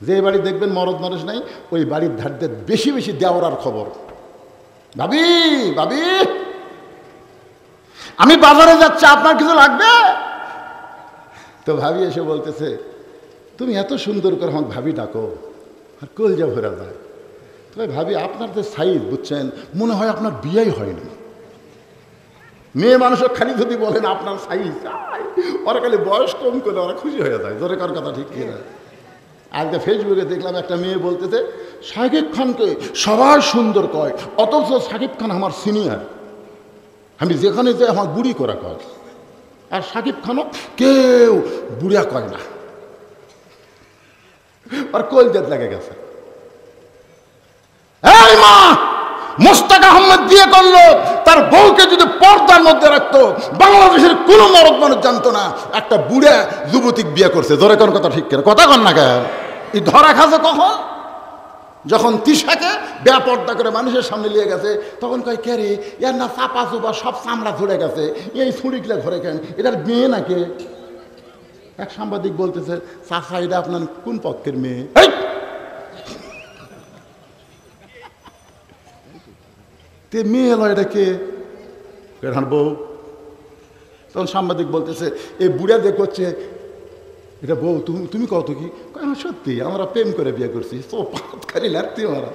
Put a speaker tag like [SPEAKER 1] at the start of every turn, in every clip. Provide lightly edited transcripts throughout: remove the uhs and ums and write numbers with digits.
[SPEAKER 1] যে বাড়ি দেখবেন মরদ মানুষ নাই, ওই বাড়ির ধারদের বেশি বেশি দেওয়ার খবর। ভাবি, ভাবি, আমি বাজারে যাচ্ছি, আপনার কিছু লাগবে? তো ভাবি এসে বলতেছে, তুমি এত সুন্দর করে আমাকে ভাবি ডাকো, আর কলজা ভরা যায়। তবে ভাবি, আপনার যে সাইজ, বুঝছেন, মনে হয় আপনার বিয়েই হয়নি। মেয়ে মানুষের খালি যদি বলেন আপনার সাইজ, ওরা খালি বয়স কম করে ওরা খুশি হয়ে যায়। জোরে কার কথা ঠিক কিনা? আজকে ফেসবুকে দেখলাম একটা মেয়ে বলতেছে, শাকিব খানকে সবাই সুন্দর কয়, অথচ শাকিব খান আমার সিনিয়র, আমি যেখানে যাই আমার বুড়ি করা কয়, আর শাকিব খানও কেউ বুড়িয়া কয় না। আর কলজাত লাগে গেছে। এই মা, মোস্তাক আহমেদ বিয়ে করলো, তার বউকে যদি পর্দার মধ্যে রাখতো, বাংলাদেশের কোনো মরদ মানুষ জানতো না একটা বুড়া যুবতীক বিয়ে করছে। জোরে কোন কথা ঠিক কেন? কথা কন না কেন? এই ধরা খাসে কখন? যখন তিশাকে বেপর্দা করে মানুষের সামনে নিয়ে গেছে, তখন কয়, কে রে, এর না চাপা চুপা সব চামড়া ধরে গেছে, এই ছুরিগুলা ধরে কেন, এটার মেয়ে নাকি? এক সাংবাদিক বলতেছে, চাচা এটা আপনার কোন পক্ষের মেয়ে? মেয়ে এলো, এটা কে? বউ। তখন সাংবাদিক বলতেছে, এই বুড়া দেখ হচ্ছে, এটা বউ। তুমি কত কি? সত্যি আমরা প্রেম করে বিয়ে করছি। খালি লাগতে মারা।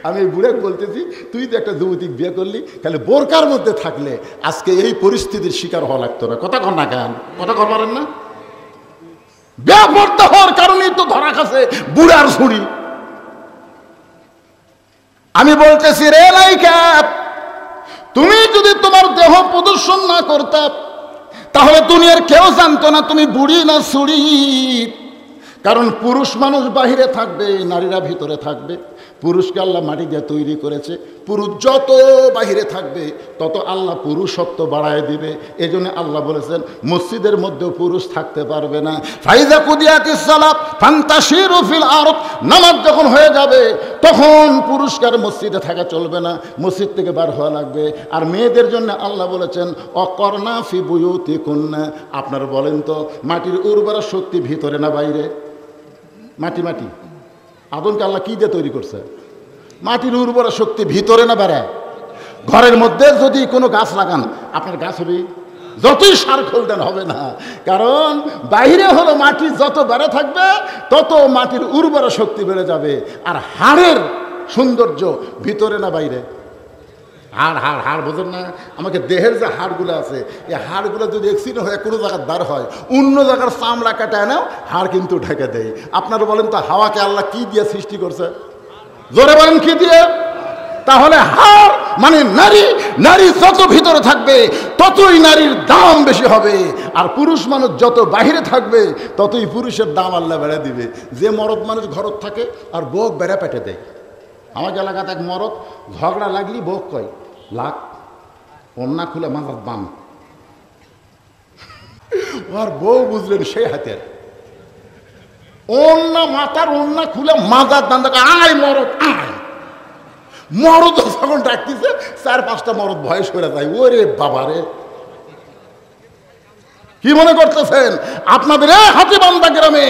[SPEAKER 1] আমি এই বুড়াকে বলতেছি, তুই তো একটা যুবতী বিয়ে করলি, তাহলে বোরকার মধ্যে থাকলে আজকে এই পরিস্থিতির শিকার হওয়া লাগতো না। কথা কর না কেন? কথা কর পারেন না? বেপরদা হওয়ার কারণেই তো ধরা খাসে বুড়ার ছুরি। আমি বলতেছি, রে লাইকা, তুমি যদি তোমার দেহ প্রদর্শন না করতে, তাহলে দুনিয়ার কেউ জানতো না তুমি বুড়ি না ছুরি। কারণ পুরুষ মানুষ বাহিরে থাকবে, নারীরা ভিতরে থাকবে। পুরুষকে আল্লাহ মাটি দিয়ে তৈরি করেছে। পুরুষ যত বাহিরে থাকবে তত আল্লাহ পুরুষত্ব বাড়ায় দিবে। এই জন্য আল্লাহ বলেছেন, মসজিদের মধ্যেও পুরুষ থাকতে পারবে না। ফাইজা কুদিয়াতিস সালাত ফান্তাশিরু ফিল আরদ, নামাজ যখন হয়ে যাবে তখন পুরুষকার মসজিদে থাকা চলবে না, মসজিদ থেকে বার হওয়া লাগবে। আর মেয়েদের জন্য আল্লাহ বলেছেন, অকর্ণা ফি বুয়ুতিকুন্না। আপনারা বলেন তো, মাটির উর্বরা শক্তি ভিতরে না বাইরে? মাটি মাটি আদমকে আল্লাহ কি দিয়ে তৈরি করছে? মাটির উর্বরা শক্তি ভিতরে না বেড়ায়? ঘরের মধ্যে যদি কোনো গাছ লাগান, আপনার গাছ হবে? যতই সার খোল দেন হবে না। কারণ বাইরে হলো মাটি যত বেড়ে থাকবে তত মাটির উর্বরা শক্তি বেড়ে যাবে। আর হাড়ের সৌন্দর্য ভিতরে না বাইরে? হাড় হাড় হাড় বোঝেন না? আমাকে দেহের যে হাড়গুলো আছে, এই হাড়গুলো যদি অ্যাক্সিডেন্ট হয়ে কোনো জায়গার দাঁড় হয়, অন্য জায়গার চামড়া কাটায় নাও, হাড় কিন্তু ঢেকে দেয়। আপনারা বলেন তো, হাওয়াকে আল্লাহ কি দিয়ে সৃষ্টি করছে? জোরে বলেন, কি দিয়ে? তাহলে হাড় মানে নারী, নারী যত ভিতরে থাকবে ততই নারীর দাম বেশি হবে। আর পুরুষ মানুষ যত বাহিরে থাকবে ততই পুরুষের দাম আল্লাহ বেড়ে দিবে। যে মরদ মানুষ ঘরত থাকে আর বউ বেড়া পেটে দেয়। আমার এলাকাতে এক মরদ ঝগড়া লাগলি বউ কয়, লাখ অন্যা খুলে মাথার বাম। আর বউ বুঝলেন সেই হাতের অন্য মাথার অন্য খুলে মাথার দান। আয় মরদ আয়। মরদ যখন ডাকতেছে 4-5টা মরদ ভয় সরে যায়। ওরে বাবারে, কি মনে করতেছেন আপনাদের এই হাতিবান্ধা গ্রামে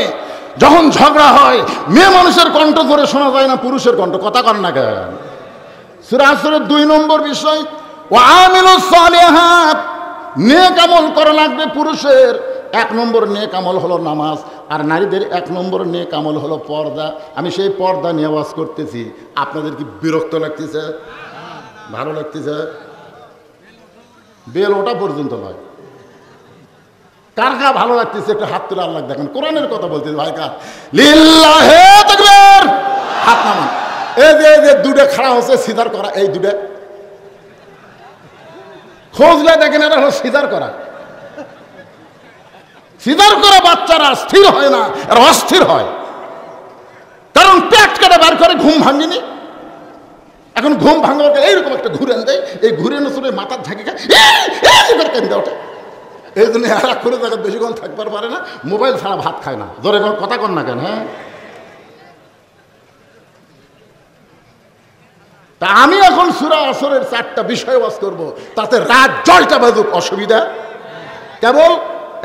[SPEAKER 1] যখন ঝগড়া হয় মেয়ে মানুষের কণ্ঠ ধরে শোনা যায় না পুরুষের কণ্ঠ? কথা কন না কেন? সূরা আসরের 2 নম্বর বিষয়, ওয়া আমিলুস সালিহাত, নেক আমল করা লাগবে। পুরুষের 1 নম্বর নেক আমল হলো নামাজ, আর নারীদের 1 নম্বর নেক আমল হলো পর্দা। আমি সেই পর্দা নিয়ে ওয়াজ করতেছি। আপনাদের কি বিরক্ত লাগতেছে? ভালো লাগতেছে? বেল ওটা পর্যন্ত নয়। কার কার ভালো লাগতেছে একটু হাত তুলে আল্লাহ দেখেন। কোরআনের কথা বলতেছে ভাই, কার? লিল্লাহি তাকবীর। হাত নামান। এই যে দুটো খাড়া হচ্ছে সিজার করা, এই দুটো খোঁজলে দেখেন, এটা হলো সিজার করা। সিজার করা বাচ্চারা স্থির হয় না, আর অস্থির হয়। কারণ পেট কেটে বার করে ঘুম ভাঙিনি। এখন ঘুম ভাঙার এইরকম একটা ঘুরেন দেয়, এই ঘুরেন শুনে মাথার ঝাঁকি খায়, কেন্দ্রে ওঠে। এই জন্য এরা করে জায়গা বেশিক্ষণ থাকবার পারে না, মোবাইল ছাড়া ভাত খায় না। ধরে কথা কন না কেন? হ্যাঁ, তা আমি এখন সূরা আসরের 4টা বিষয় ওয়াজ করব, তাতে রাত জলটা বাজুক, অসুবিধা? কেবল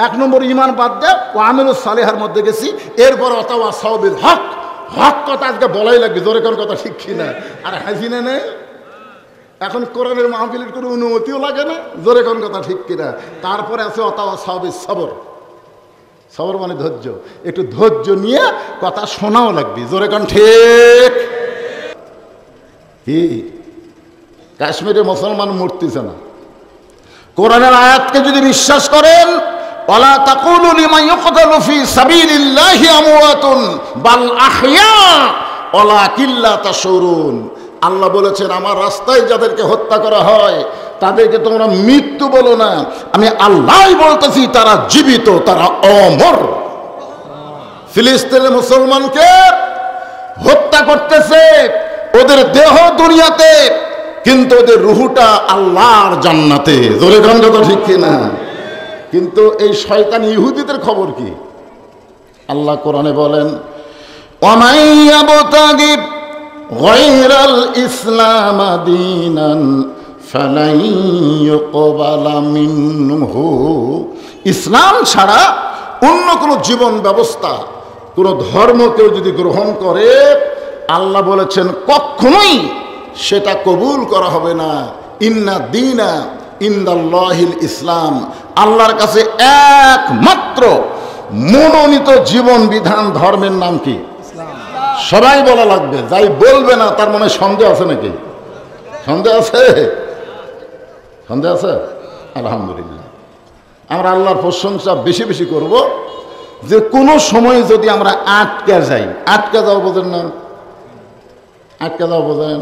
[SPEAKER 1] 1 নম্বর ইমান বাদ দেয় ও আমিলুস সালিহার মধ্যে গেছি। এরপর অতাওয়া সাওবিল হক, হক কথা আজকে বলাই লাগবে, জোরে কোন কথা ঠিক কিনা? আর হাসিনা নেই এখন কোরআনের মাহফিলের কোনো অনুমতিও লাগে না, জোরে কোন কথা ঠিক কিনা? তারপরে আছে অতাওয়া সাহাবী সবর, সবর মানে ধৈর্য, একটু ধৈর্য নিয়ে কথা শোনাও লাগবে, জোরে কোন ঠিক? কি কাশ্মীরে মুসলমান মরতেছে না, কোরআনের আয়াতকে যদি বিশ্বাস করেন, ওয়ালা তাকুলু লিমান ইউকতালু ফি সাবিলিল্লাহি আমওয়াতুন বাল আহইয়া ওয়ালাকিন লা তাশউরুন। আল্লাহ বলেছেন আমার রাস্তায় যাদেরকে হত্যা করা হয় তাদেরকে তোমরা মৃত্যু বলো না, আমি আল্লাহই বলতেছি তারা জীবিত, তারা অমর। ফিলিস্তিনের মুসলমানকে হত্যা করতেছে, ওদের দেহ দুনিয়াতে, কিন্তু ওদের রুহুটা আল্লাহর জান্নাতে, জোরে কোন কথা ঠিক কিনা? কিন্তু এই শয়তান ইহুদিদের খবর কি? আল্লাহ কোরআনে বলেন, ওয়ামান ইয়াবতাগি গায়রাল ইসলাম দীনান ফালাই ইউকবালা মিনহু। ইসলাম ছাড়া অন্য কোনো জীবন ব্যবস্থা, কোনো ধর্ম কেউ যদি গ্রহণ করে, আল্লাহ বলেছেন কখনোই সেটা কবুল করা হবে না। ইন্না দীনা ইনদাল্লাহিল ইসলাম, আল্লাহর কাছে একমাত্র মনোনীত জীবন বিধান ধর্মের নাম কি? সবাই বলা লাগবে, যাই বলবে না তার মনে সন্দেহ আছে নাকি? সন্দেহ আছে? সন্দেহ আছে? আলহামদুলিল্লাহ, আমরা আল্লাহর প্রশংসা বেশি বেশি করব যে কোনো সময় যদি আমরা আটকে যাই, আটকে যাও বোঝেন না? আটকে যাও বোঝেন?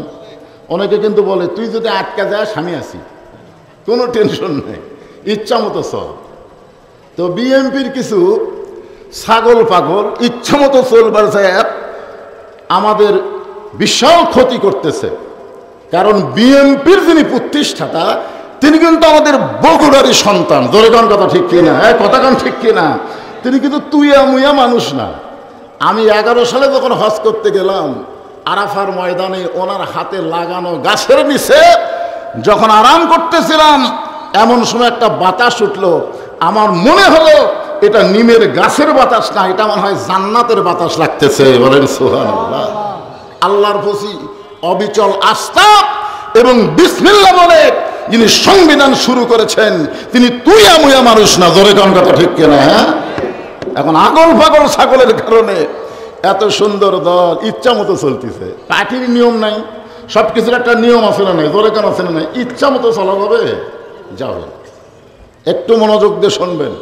[SPEAKER 1] অনেকে কিন্তু বলে তুই যদি আটকে যাস আমি আছি, কোনো টেনশন নেই, ইচ্ছা মতো চল। তো বিএনপির কিছু ছাগল পাগল ইচ্ছা মতো চলবার যায় আমাদের বিশাল ক্ষতি করতেছে। কারণ বিএনপির যিনি প্রতিষ্ঠাতা তিনি কিন্তু আমাদের বগুড়ারই সন্তান, জোরে কোন কথা ঠিক কিনা? কথা কোন ঠিক কিনা? তিনি কিন্তু তুইয়া মুইয়া মানুষ না। আমি 11 সালে যখন হজ করতে গেলাম, আরাফার ময়দানে ওনার হাতে লাগানো গাছের নিচে যখন আরাম করতেছিলাম, এমন সময় একটা বাতাস উঠলো, আমার মনে হলো এটা নিমের গাছের বাতাস না, এটা মনে হয় জান্নাতের বাতাস লাগতেছে। বলেন সুবহানাল্লাহ। আল্লাহর প্রতি অবিচল আস্থা এবং বিসমিল্লাহ বলে যিনি সংবিধান শুরু করেছেন তিনি তুইয়া মুইয়া মানুষ না, জোরে কোন কথা ঠিক কিনা? হ্যাঁ, এখন আগল পাগল ছাগলের কারণে এত সুন্দর দল ইচ্ছা মতো চলতেছে। পার্টির নিয়ম নাই, সব কিছুর একটা নিয়ম আছে না নাই? জোরে কেন আছে না নাই? ইচ্ছা মতো চলা যাবে? যাবে। একটু মনোযোগ দিয়ে শুনবেন।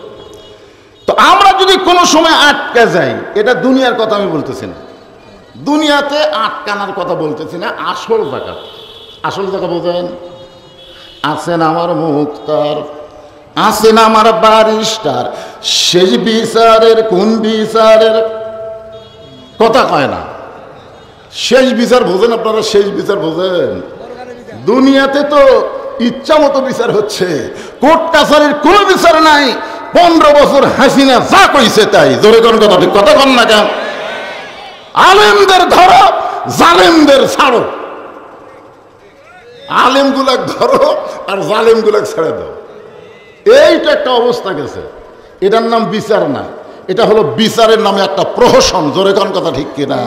[SPEAKER 1] তো আমরা যদি কোনো সময় আটকে যাই, এটা দুনিয়ার কথা আমি বলতেছি না, দুনিয়াতে আটকানোর কথা বলতেছি না, আসল জায়গা। আসল জায়গা বোঝেন? আছেন আমার মুক্তার, আছেন আমার বারিস্টার, শেষ বিচারের কোন বিচারের কথা কয় না? শেষ বিচার বোঝেন আপনারা? শেষ বিচার বোঝেন? দুনিয়াতে তো ইচ্ছা মতো বিচার হচ্ছে, কোর্ট কাছারির কোনো বিচার নাই। 15 বছর হাসিনা যা কইছে তাই, জোরে কোন কথা ঠিক? কথা কন না কেন? আলেমদের ধরো, জালেমদের ছাড়ো। আলেমগুলাক ধরো আর জালেমগুলাক ছেড়ে দাও, এইটা একটা অবস্থা গেছে। এটার নাম বিচার না, এটা হলো বিচারের নামে একটা প্রহসন, জোরে কোন কথা ঠিক কিনা?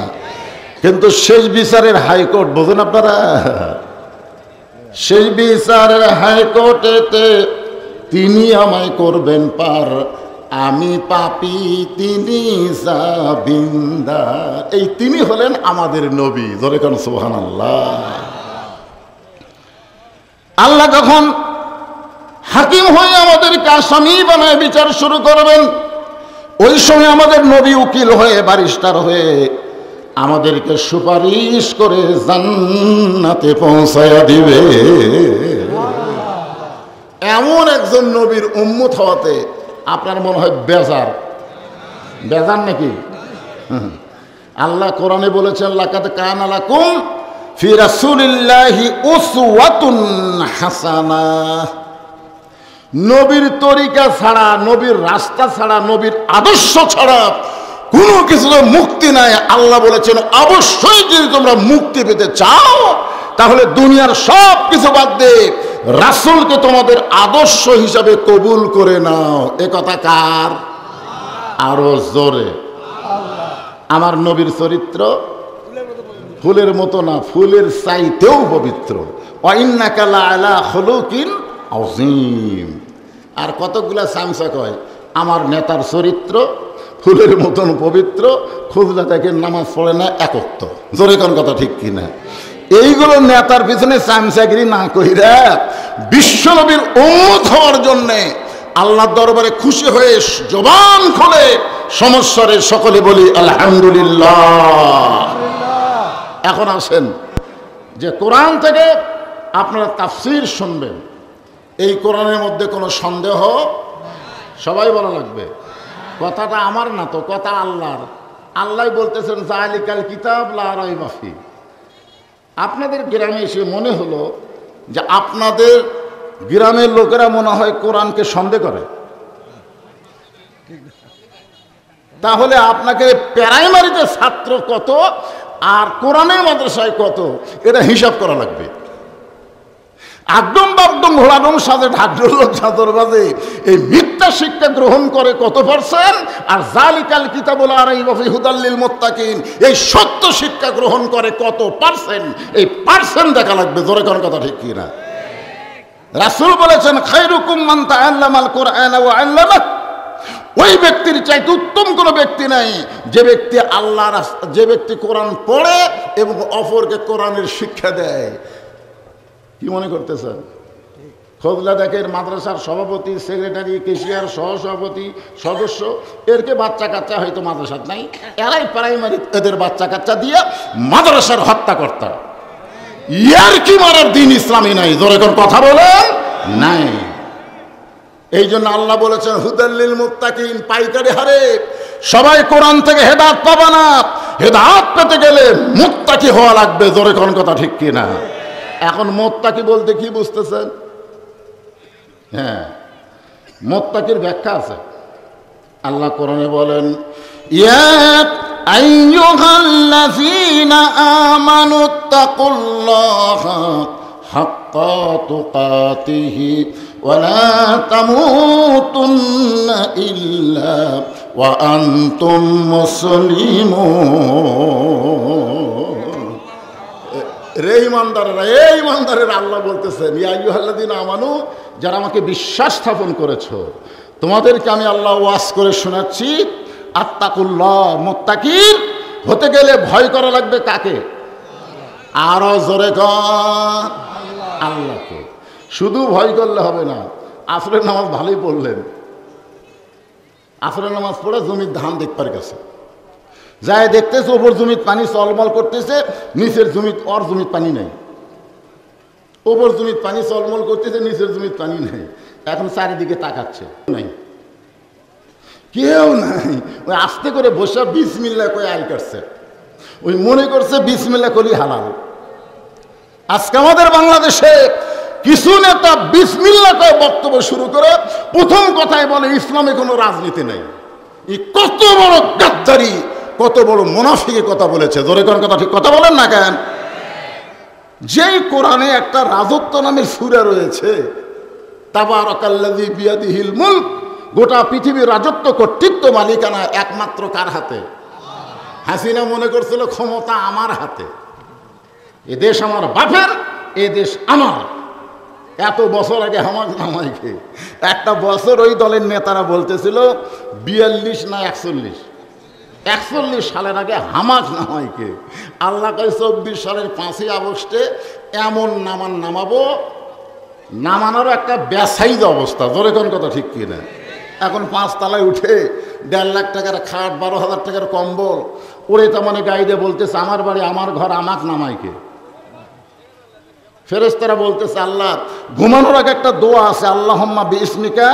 [SPEAKER 1] কিন্তু শেষ বিচারের হাইকোর্ট বোঝেন আপনারা? শেষ বিচারের হাইকোর্টেতে তিনি আমায় করবেন পার, আমি পাপী তিনি জামিনদার। এই তিনি হলেন আমাদের নবী, জোরে কোন সুবহানাল্লাহ। আল্লাহ যখন হাকিম হয়ে আমাদেরকে আসামি বানায় বিচার শুরু করবেন, ওই সময় আমাদের নবী উকিল হয়ে বারিস্টার হয়ে আমাদেরকে সুপারিশ করে জান্নাতে পৌঁছায়া দিবে। এমন একজন নবীর উম্মত হওয়াতে আপনার মনে হয় বেজার? বেজার নাকি? আল্লাহ কোরআনে বলেছেন, লাকাদ কানা লাকুম ফি রাসূলিল্লাহি উসওয়াতুন হাসানাহ। নবীর তরিকা ছাড়া, নবীর রাস্তা ছাড়া, নবীর আদর্শ ছাড়া কোনো কিছুর মুক্তি নাই। আল্লাহ বলেছেন অবশ্যই যদি তোমরা মুক্তি পেতে চাও তাহলে দুনিয়ার সব কিছু বাদ দিয়ে রাসূলকে তোমাদের আদর্শ হিসাবে কবুল করে নাও। এ কথা কার? আরো জোরে। আমার নবীর চরিত্র ফুলের মতো না, ফুলের চাইতেও পবিত্র। ওয়াইন্নাকা লাআলা খুলুকিন আযীম। আর কতগুলা চামচা কয় আমার নেতার চরিত্র ফুলের মতন পবিত্র, খুদলা দেখেন নামাজ পড়ে না, একত্ব। জোরে কোন কথা ঠিক কিনা? এইগুলো নেতার পিছনে চামচাগিরি না কইরা বিশ্বনবীর উম্মত হওয়ার জন্যে আল্লাহর দরবারে খুশি হয়ে জবান খুলে সমস্যারে সকলে বলি আলহামদুলিল্লাহ। এখন আসেন যে কোরআন থেকে আপনারা তাফসীর শুনবেন, এই কোরআনের মধ্যে কোনো সন্দেহ সবাই বলা লাগবে। কথাটা আমার না তো, কথা আল্লাহর। আল্লাহ বলতেছেন যালিকাল কিতাব লা রাইবা ফি। আপনাদের গ্রামে এসে মনে হলো যে আপনাদের গ্রামের লোকেরা মনে হয় কোরআনকে সন্দেহ করে, তাহলে আপনাকে প্রাইমারিতে ছাত্র কত আর কোরআনের মাদ্রাসায় কত এটা হিসাব করা লাগবে। একদম বাকদম ঘোড়াদম সাজে ঢাকঢোল চাদর বাজে এই মিথ্যা শিক্ষা গ্রহণ করে কত পার্সেন্ট, আর যালিকাল কিতাবুল লা রাইবা ফিহি হুদাল লিল মুত্তাকিন এই সত্য শিক্ষা গ্রহণ করে কত পার্সেন্ট, এই পার্সেন্ট দেখা লাগবে। জোরে কোন কথা ঠিক কি না? রাসূল বলেছেন খায়রুকুম মান তাআল্লামাল কুরআনা ওয়া আল্লামা। ওই ব্যক্তির চাইতে উত্তম কোনো ব্যক্তি নাই যে ব্যক্তি আল্লাহর, যে ব্যক্তি কোরআন পড়ে এবং অপরকে কোরআনের শিক্ষা দেয়। কি মনে করতেছেন? খোদলা দেখের মাদ্রাসার সভাপতি, সেক্রেটারি, কেশিয়ার, সহসভাপতি, সদস্য, এরকে বাচ্চা কাচ্চা হয়তো মাদ্রাসার নাই, এরাই প্রাইমারি এদের বাচ্চা কাচ্চা দিয়ে মাদ্রাসার হত্যাকর্তা। ইয়ার কি মারার দিন ইসলামী নাই। জোরে কোন কথা বলেন নাই। এই জন্য আল্লাহ বলেছেন হুদাল লিল মুত্তাকিন, পাইকারি হারে সবাই কোরআন থেকে হেদায়েত পাবে না, হেদায়েত পেতে গেলে মুত্তাকি হওয়া লাগবে। জোরে কোন কথা ঠিক কি না? এখন মুত্তাকি বলতে কি বুঝতেছেন? হ্যাঁ, মুত্তাকির ব্যাখ্যা আছে। আল্লাহ কোরআনে বলেন ইয়া আইয়ুহাল্লাযীনা আমানুত্তাকুল্লাহা হাক্কা তুকাতিহি ওয়া লা তামুতুন্না ইল্লা ওয়া আনতুম মুসলিমুন। রে ইমানদারেরা, এই ইমানদারেরা আল্লাহ বলতেছেন ইয়া আইয়ুহাল্লাযীনা আমানু, যারা আমাকে বিশ্বাস স্থাপন করেছো তোমাদেরকে আমি আল্লাহ ওয়াজ করে শোনাচ্ছি আত্তাকুল্লাহ। মুত্তাকির হতে গেলে ভয় করা লাগবে কাকে? আরো জোরে কর আল্লাহকে। শুধু ভয় করলে হবে না। আসরের নামাজ ভালোই পড়লেন, আসরের নামাজ পড়ে জমির ধান দেখবার গেছে, যায় দেখতেছে ওপর জমির পানি চলমল করতেছে, নিচের জমির ওর জমির পানি নেই। ওপর জমির পানি চলমল করতেছে, নিচের জমির পানি নেই। এখন চারিদিকে তাকাচ্ছে, নাই, কেউ নাই। ওই আস্তে করে বসে বিসমিল্লাহ কয়ে আই করছে, ওই মনে করছে বিসমিল্লাহ করি হালাল। আজকে আমাদের বাংলাদেশে কিছু নেতা বিসমিল্লাহ কয়ে বক্তব্য শুরু করে প্রথম কথাই বলে ইসলামে কোনো রাজনীতি নেই। এই কত বড় গাদ্দারি, কত বড় মুনাফিকের কথা বলেছে। জোরে কোন কথা ঠিক কথা বলেন না কেন? যেই কোরআনে একটা রাজত্ব নামের সূরা রয়েছে, তাবারাকাল্লাযী বিয়াদিহিল মুলক, গোটা পৃথিবীর রাজত্ব কর্তৃত্ব মালিকানা একমাত্র কার হাতে? হাসিনা মনে করছিল ক্ষমতা আমার হাতে, এ দেশ আমার বাপের, এ দেশ আমার। এত বছর আগে হামাক নামাইকে একটা বছর ওই দলের নেতারা বলতেছিল 42 না 41 সালের আগে হামাক নামাইকে আল্লাহ কয় 24 সালের 5ই আগস্টে এমন নামাবো, নামানোর একটা বেসাইজ অবস্থা। জোরে কোন কথা ঠিক কিনা? এখন 5 তলায় উঠে 1.5 লাখ টাকার খাট, 12,000 টাকার কম্বল ওরে তো মানে গাইডে বলতেছে আমার বাড়ি আমার ঘর, আমাক নামাইকে। ফেরেশতারা বলতেছে আল্লাহ, ঘুমানোর আগে একটা দোয়া আছে আল্লাহুম্মা বিইসমিকা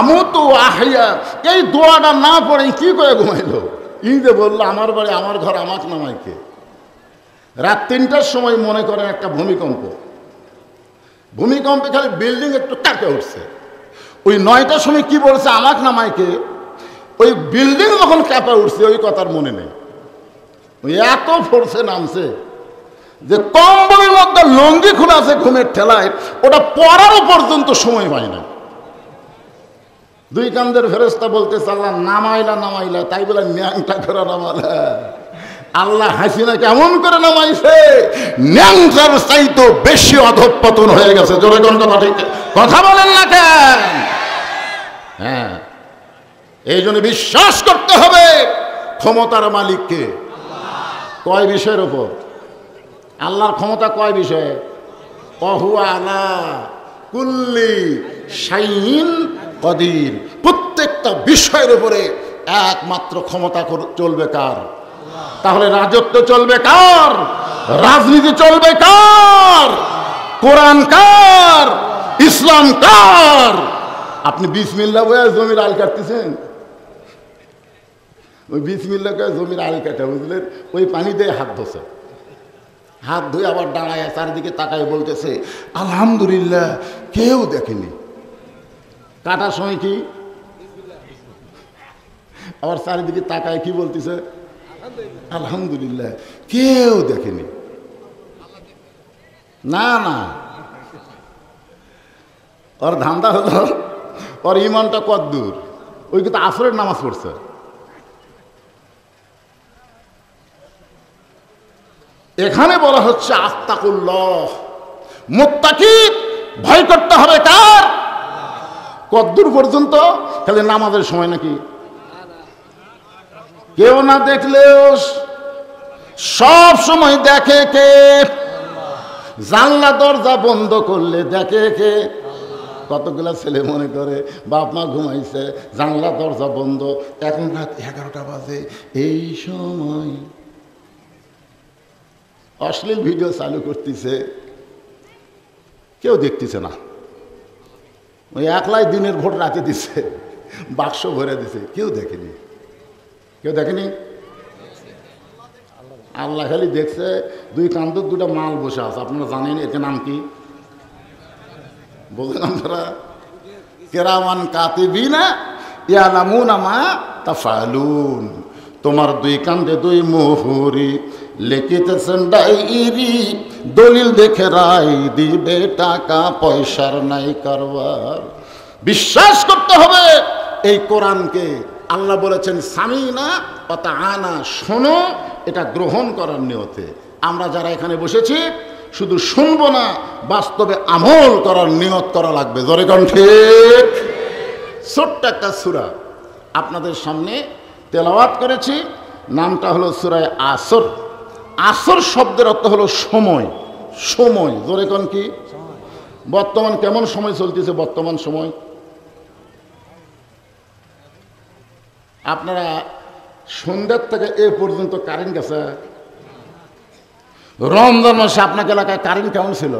[SPEAKER 1] আমুতু ওয়া আহইয়া, এই দোয়াটা না পড়ে কি করে ঘুমাইলো? যে বললো আমার বাড়ি আমার ঘর, আমাক নামাইকে। রাত 3টার সময় মনে করেন একটা ভূমিকম্পে খালি বিল্ডিং একটু কাঁপে উঠছে। ওই 9টার সময় কি বলছে আমাক নামাইকে, ওই বিল্ডিং যখন কাঁপে উঠছে ওই কথার মনে নেই। ওই এত ফোর্সে নামছে যে কম্বলের মধ্যে লঙ্গি খোলা আছে ঘুমের ঠেলায়, ওটা পরারও পর্যন্ত সময় পায় না। 2 কান্দের ফেরেশতা বলতেছে আল্লাহ নামাইলা, তাই বলে ন্যাংটা করে নামালা। আল্লাহ হাসিনাকে এমন করে নামাইছে, ন্যাংটার চাইতে বেশি অধঃপতন হয়ে গেছে। জোরে কোন কথা ঠিক কথা বলেন না কেন? হ্যাঁ, এই জন্য বিশ্বাস করতে হবে ক্ষমতার মালিককে। কয় বিষয়ের উপর? আল্লাহর ক্ষমতা কয় বিষয়ে? অহুয়া আলা কুল্লি শাইইন কদির। প্রত্যেকটা বিষয়ের উপরে একমাত্র ক্ষমতা চলবে কার? তাহলে রাজত্ব চলবে কার? রাজনীতি চলবে কার? কোরআন কার? ইসলাম কার? আপনি বিসমিল্লাহ বলে জমির আল কাটতেছেন, ওই বিসমিল্লাহ করে জমির আল কাটা, বুঝলেন? ওই পানি দিয়ে হাত ধোছে, হাত ধুয়ে আবার দাঁড়ায় চারিদিকে তাকায় বলতেছে আলহামদুলিল্লাহ, কেউ দেখেনি। কাটার সময় কি আবার চারিদিকে তাকায় কি বলতেছে? আলহামদুলিল্লাহ, কেউ দেখেনি। না না, ওর ধান্দা হলো ওর ইমানটা কত দূর। ওই কিন্তু আসরের নামাজ পড়ছে। এখানে বলা হচ্ছে আত্তাকুল্লাহ, মুত্তাকি, ভয় করতে হবে কার? কতদূর পর্যন্ত? খালি নামাজের সময় নাকি? কেউ না দেখলেও সব সময় দেখে কে? জানলা দরজা বন্ধ করলে দেখে কে? কতগুলা ছেলে মনে করে বাপ মা ঘুমাইছে, জানলা দরজা বন্ধ, এখন রাত 11টা বাজে, এই সময় অশ্লীল ভিডিও চালু করতেছে, কেউ দেখতেছে না। ওই একলাই দিনের ভোট রাতে দিছে, বাক্স ভরে দিছে, কেউ দেখেনি। কেউ দেখেনি? আল্লাহ খালি দেখছে। দুই কান্দুক দুটা মাল বসে আছে, আপনারা জানেন এর নাম কি? বললেন আপনারা? কেরামান কাতিবিনা ইয়ালামুনা মা তাফআলুন। তোমার দুই কান্দে দুই মোহরি লিখিতেছেন ডায়েরি, দলিল দেখে রায় দিবে, টাকা পয়সার নাই কারবার। বিশ্বাস করতে হবে এই কোরআনকে। আল্লাহ বলেছেন সামিনা ওয়া তাআনা, শোনো, এটা গ্রহণ করার নিয়তে। আমরা যারা এখানে বসেছি শুধু শুনবো না, বাস্তবে আমল করার নিয়ত করা লাগবে। জোরে কোন ঠিক? ছোট্ট একটা সূরা আপনাদের সামনে তেলাওয়াত করেছি, নামটা হলো সূরা আসর। আসর শব্দের অর্থ হলো সময়। সময়, জোরে কোন কি? বর্তমান কেমন সময় চলতেছে? বর্তমান সময় আপনারা সন্ধ্যার থেকে এ পর্যন্ত কারেন্ট গেছে? রমজান মাসে আপনার এলাকায় কারেন্ট কেমন ছিল?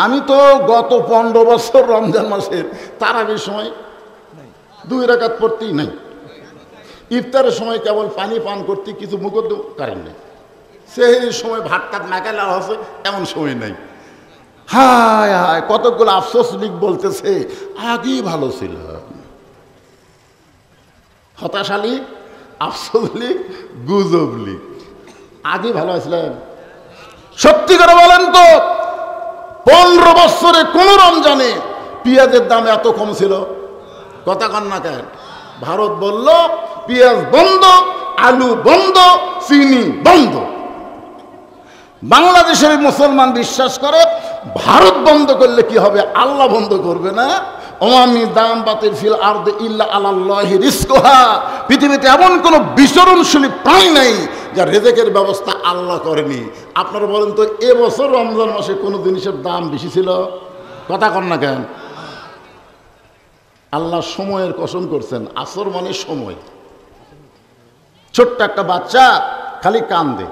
[SPEAKER 1] আমি তো গত 15 বছর রমজান মাসের তারাবির সময় 2 রাকাত পড়তেই নাই। ইফতারের সময় কেবল পানি পান করতে কিছু মুখদ্দ, কারেন্ট নেই। সেহরির সময় ভাত টাত মেকালা হচ্ছে, এমন সময় নেই। হায় হায়, কতগুলো আফসোস লিগ বলতেছে আগেই ভালো ছিল। হতাশা লীগ, আফসোস লীগ, গুজব লীগ। আগে ভালো আসলেন? সত্যি করে বলেন তো, 15 বছরে কোন রমজানে পেঁয়াজের দাম এত কম ছিল? কথা কন না কেন? ভারত বলল পেঁয়াজ বন্ধ, আলু বন্ধ, চিনি বন্ধ। বাংলাদেশের মুসলমান বিশ্বাস করে ভারত বন্ধ করলে কি হবে? আল্লাহ বন্ধ করবে না। ওমামি দাম বাতিল ফিল আরদি ইল্লা আলাল্লাহি রিজকুহা। পৃথিবীতে এমন কোনো বিচরণশীল প্রাণী নাই যার রিজেকের ব্যবস্থা আল্লাহ করেনি। আপনারা বলেন তো, এবছর রমজান মাসে কোনো জিনিসের দাম বেশি ছিল? কথা কন না কেন? আল্লাহ সময়ের কসম করছেন। আসর মানে সময়। ছোট্ট একটা বাচ্চা খালি কান্দে,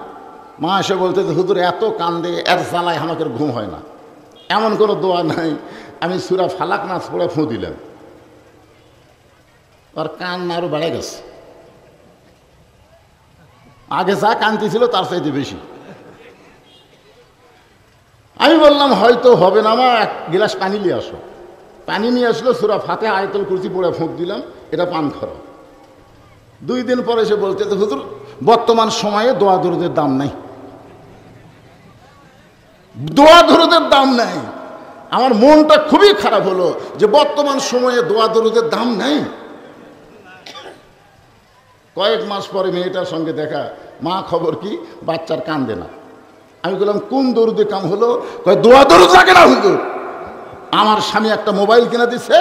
[SPEAKER 1] মা এসে বলতে হুজুর এত কান্দে, এর জ্বালায় আমাকে ঘুম হয় না। এমন কোনো দোয়া নাই। আমি সূরা ফালাক নাস পড়ে ফুঁ দিলাম, আর কান আরো বেড়ে গেছে। আগে যা কান্তি ছিল তার চাইতে বেশি। আমি বললাম হয়তো হবে না, মা 1 গিলাস পানি নিয়ে আসো। পানি নিয়ে আসলো, সূরা ফাতিহা আয়াতুল কুরসি পড়ে ফুঁক দিলাম, এটা পান খারাপ। 2 দিন পরে এসে বলতে হুজুর বর্তমান সময়ে দোয়া দরুদের দাম নাই, দোয়া দরুদের দাম নাই। আমার মনটা খুবই খারাপ হলো যে বর্তমান সময়ে দোয়া দরুদের দাম নাই। কয়েক মাস পরে মেয়েটার সঙ্গে দেখা, মা খবর কি, বাচ্চার কান্দে না। আমি বললাম কোন দরুদে কাম হলো? কয় দোয়া দরুদ লাগে না হুজুর। আমার স্বামী একটা মোবাইল কিনে দিচ্ছে,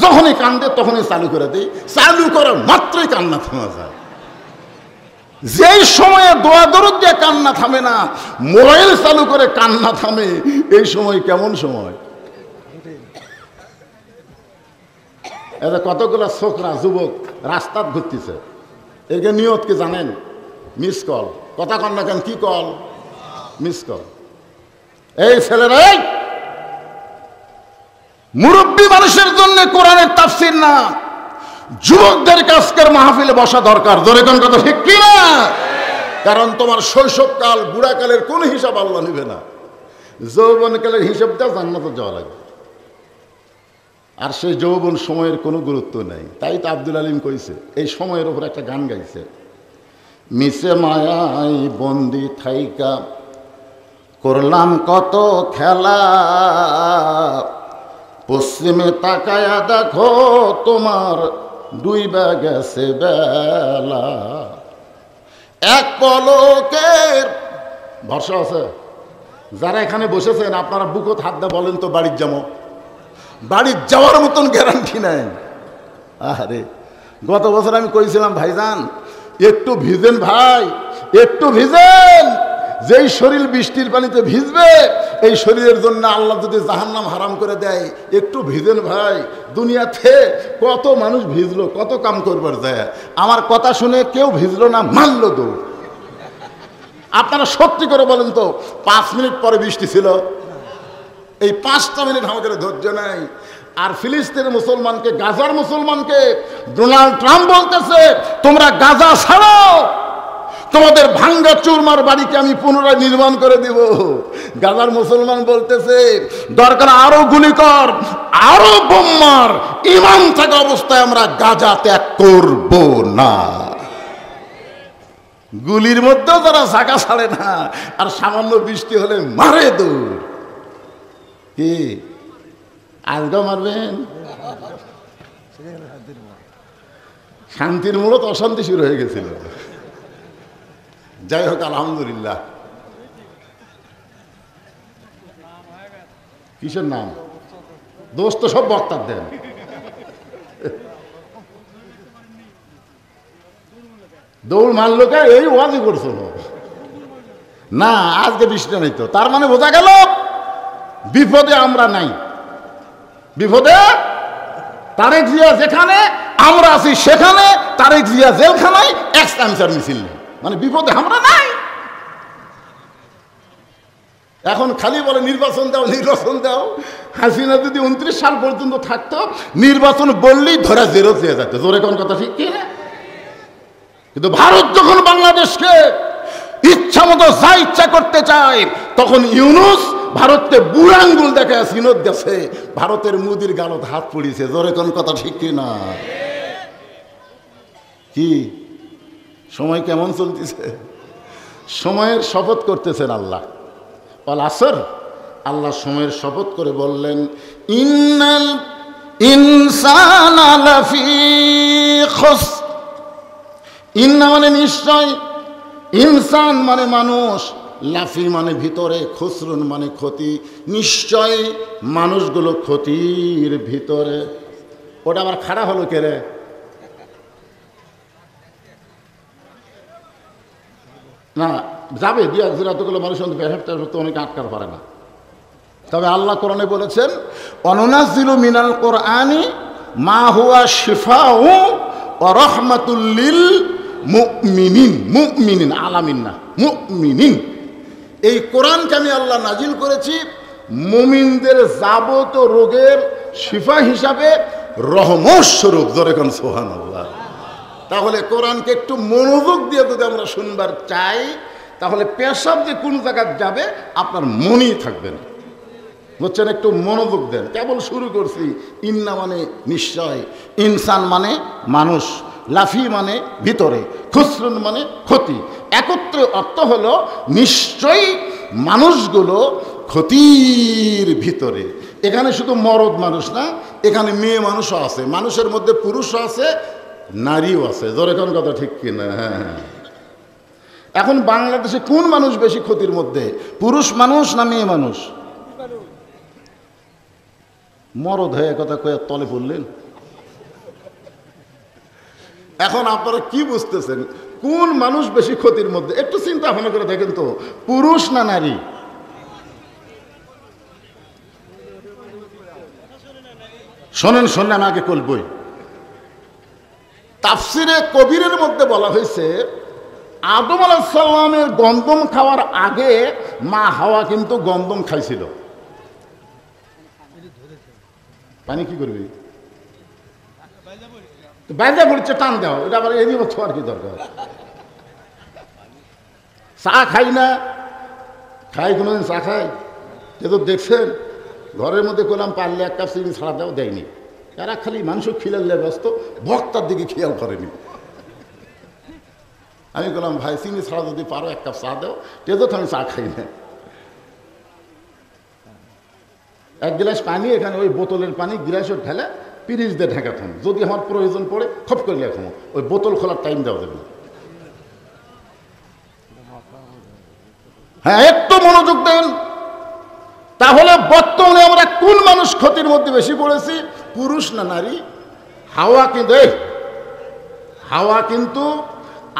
[SPEAKER 1] যখনই কান্দে তখনই চালু করে দিই, চালু করার মাত্রই কান্না থামা যায়। যেই সময়ে দোয়া দরুদ দিয়ে কান্না থামে না, মোবাইল চালু করে কান্না থামে, এই সময় কেমন সময়? এদের কতগুলো ছোকরা যুবক রাস্তাত ঘুরতেছে, একে নিয়ত কি জানেন? Miss call. কথা কন না কেন? কি কল? Miss call. এই ছেলেরা, মুরব্বী মানুষের জন্য কোরআনের তাফসীর না, যুবকদের আজকের মাহফিলে বসা দরকার। জোরে কোন কথা ঠিক কি না? কারণ তোমার শৈশবকাল বুড়াকালের কোন হিসাব আল্লাহ নিবে না, যৌবনকালের হিসাবটা জান্নাতে যাওয়া লাগে। আর সেই যৌবন সময়ের কোনো গুরুত্ব নেই। তাই তো আব্দুল আলিম কইছে, এই সময়ের উপর একটা গান গাইছে, মিশে মায়াই বন্দি থাইকা করলাম কত খেলা, পশ্চিমে তাকায়া দেখো তোমার ডুইবা গেছে বেলা, এক পলকের ভরসা আছে। যারা এখানে বসেছেন আপনারা বুকত হাত দা বলেন তো বাড়ির যাবো, বাড়ির যাওয়ার মতন গ্যারান্টি নেই। আরে গত বছর আমি কইছিলাম ভাইজান একটু ভিজেন ভাই, একটু ভিজেন, যেই শরীর বৃষ্টির পানিতে ভিজবে এই শরীরের জন্য আল্লাহ যদি জাহান্নাম হারাম করে দেয়, একটু ভিজেন ভাই। দুনিয়াতে কত মানুষ ভিজলো, কত কাম করবার যায়, আমার কথা শুনে কেউ ভিজলো না, মানলো দৌড়। আপনারা সত্যি করে বলেন তো 5 মিনিট পরে বৃষ্টি ছিল? এই 5টা মিনিট আমাদের ধৈর্য নাই। আর ফিলিস্তিনের মুসলমানকে, গাজার মুসলমানকে ডোনাল্ড ট্রাম্প বলতেছে তোমরা গাজা ছাড়ো, তোমাদের ভাঙ্গা চুরমার বাড়িকে আমি পুনরায় নির্মাণ করে দিব। গাজার মুসলমান বলতেছে দরকার আরো গুলি কর, আরো বোম মার, ঈমান থাকা অবস্থায় আমরা গাজা ত্যাগ করব না। গুলির মধ্যেও যারা জায়গা ছাড়ে না, আর সামান্য বৃষ্টি হলে মারে দৌড়। কি আলগা মারবেন? শান্তির মূলত অশান্তি শুরু হয়ে গেছিল। যাই হোক আলহামদুলিল্লাহ। কিসের নাম? দোষ তো সব বক্তার দেন। দৌড় মারলো কে? এই ওয়াজই করছিল না, আজকে বৃষ্টি নেই তো, তার মানে বোঝা গেল বিপদে আমরা নাই। বিপদে তারেক জিয়া যেখানে, আমরা আছি সেখানে, তারেক জিয়া জেলখানায়, এক্সটানসার মিছিল নেই, মানে বিপদে আমরা নাই। এখন খালি বলে নির্বাচন দাও, নির্বাচন দাও। হাসিনা যদি 29 সাল পর্যন্ত থাকতো, নির্বাচন বললেই ধরা জেরো চেয়ে যেত। জোরে কোন কথা ঠিক কি না? কিন্তু ভারত যখন বাংলাদেশকে ইচ্ছা মতো যা ইচ্ছা করতে চায়, তখন ইউনূস ভারতকে বুড়া আঙ্গুল দেখায় সিনত গেছে, ভারতের মুদির গালত হাত পড়িছে। জোরে কোন কথা ঠিক কি না? কি সময় কেমন চলতেছে? সময়ের শপথ করতেছেন আল্লাহ। ওয়াল আসর, আল্লাহ সময়ের শপথ করে বললেন ইন্নাল ইনসানা লাফি খুসর। ইন্না মানে নিশ্চয়, ইনসান মানে মানুষ, লাফি মানে ভিতরে, খুসরুন মানে ক্ষতি। নিশ্চয় মানুষগুলো ক্ষতির ভিতরে। ওটা আবার খাড়া হলো কে রে? না যাবে দুই এক দিন, এতগুলো মানুষ তো অনেকে আটকার পারে না। তবে আল্লাহ কোরআনে বলেছেন অনুনাজ্জিলু মিনাল কোরআনি মা হুয়া শিফাউ ওয়া রাহমাতুল লিল মুমিনিন। মুমিনিন আলামিন না, মুমিনিন। এই কোরআনকে আমি আল্লাহ নাজিল করেছি মুমিনদের যাবতীয় রোগের শিফা হিসাবে, রহমত স্বরূপ। জোরে কোন সুবহানাল্লাহ। তাহলে কোরআনকে একটু মনোযোগ দিয়ে যদি আমরা শুনবার চাই, তাহলে পেশাব যে কোন জায়গায় যাবে আপনার মনেই থাকবে না, বুঝছেন? একটু মনোযোগ দেন। কেবল শুরু করছি। ইন্না মানে নিশ্চয়, ইনসান মানে মানুষ, লাফি মানে ভিতরে, খুসরুন মানে ক্ষতি। একত্রে অর্থ হলো নিশ্চয়ই মানুষগুলো ক্ষতির ভিতরে। এখানে শুধু মরদ মানুষ না, এখানে মেয়ে মানুষও আছে, মানুষের মধ্যে পুরুষও আছে, নারীও আছে, জোরে কোন কথা ঠিক কিনা? হ্যাঁ। এখন বাংলাদেশে কোন মানুষ বেশি ক্ষতির মধ্যে, পুরুষ মানুষ না মেয়ে মানুষ? মরদ হয়ে কথা কয়ে তলে পড়লেন। এখন আপনারা কি বুঝতেছেন কোন মানুষ বেশি ক্ষতির মধ্যে? একটু চিন্তা ভাবনা করে দেখেন তো, পুরুষ না নারী? শোনেন শোনেন, আমি আগে বলবই। তাফসিরে কবিরের মধ্যে বলা হয়েছে আদম আলাইহিস সালামের গন্ধম খাওয়ার আগে মা হাওয়া কিন্তু গন্ধম খাইছিল। পানি কি করবি? বাইরে পড়ছে, টান দাও, এটা আবার এদিকে ছোঁয়ার কি দরকার? চা খাই না, খাই কোনোদিন চা খাই? এ তো দেখছেন, ঘরের মধ্যে করলাম পারলে এক কাপ চিনি ছাড়া দেওয়া দেয়নি। এরা খালি মাংস খিলালে ব্যস্ত, বক্তার দিকে খেয়াল করেনি। আমি বললাম ভাই চিনি ছাড়া যদি পারো এক কাপ চা দাও, তেজো তো আমি চা খাই না। এক গ্লাস পানি এখানে ওই বোতলের পানি গ্লাসে ঢেলে পিরিচ দিয়ে ঢাকা থাম, যদি আমার প্রয়োজন পড়ে খপ করে লেখাম, ওই বোতল খোলার টাইম দেওয়া যাবে। হ্যাঁ, একটু মনোযোগ দেন। তাহলে বর্তমানে আমরা কোন মানুষ ক্ষতির মধ্যে বেশি পড়েছি, পুরুষ না নারী? হাওয়া কিন্তু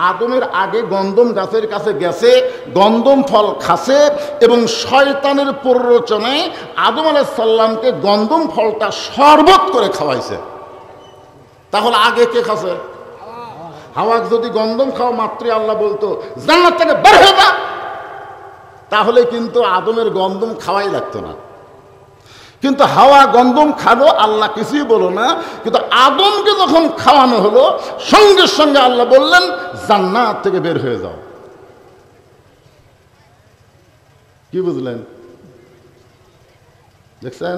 [SPEAKER 1] আদমের আগে গন্ধম গাছের কাছে গেছে, গন্ধম ফল খাসে এবং শয়তানের প্ররোচনায় আদম আলাইহিস সালামকে গন্ধম ফলটা শরবত করে খাওয়াইছে। তাহলে আগে কে খাসে? হাওয়া। যদি গন্ধম খাওয়া মাত্রই আল্লাহ বলতো জান্নাত থেকে বের হয়ে যা, তাহলে কিন্তু আদমের গন্ধম খাওয়াই লাগতো না। কিন্তু হাওয়া গন্ধম খালো, আল্লাহ কিছুই বলো না। কিন্তু আদমকে যখন খাওয়ানো হলো, সঙ্গে সঙ্গে আল্লাহ বললেন জান্নাত থেকে বের হয়ে যাও। কি বুঝলেন? দেখছেন,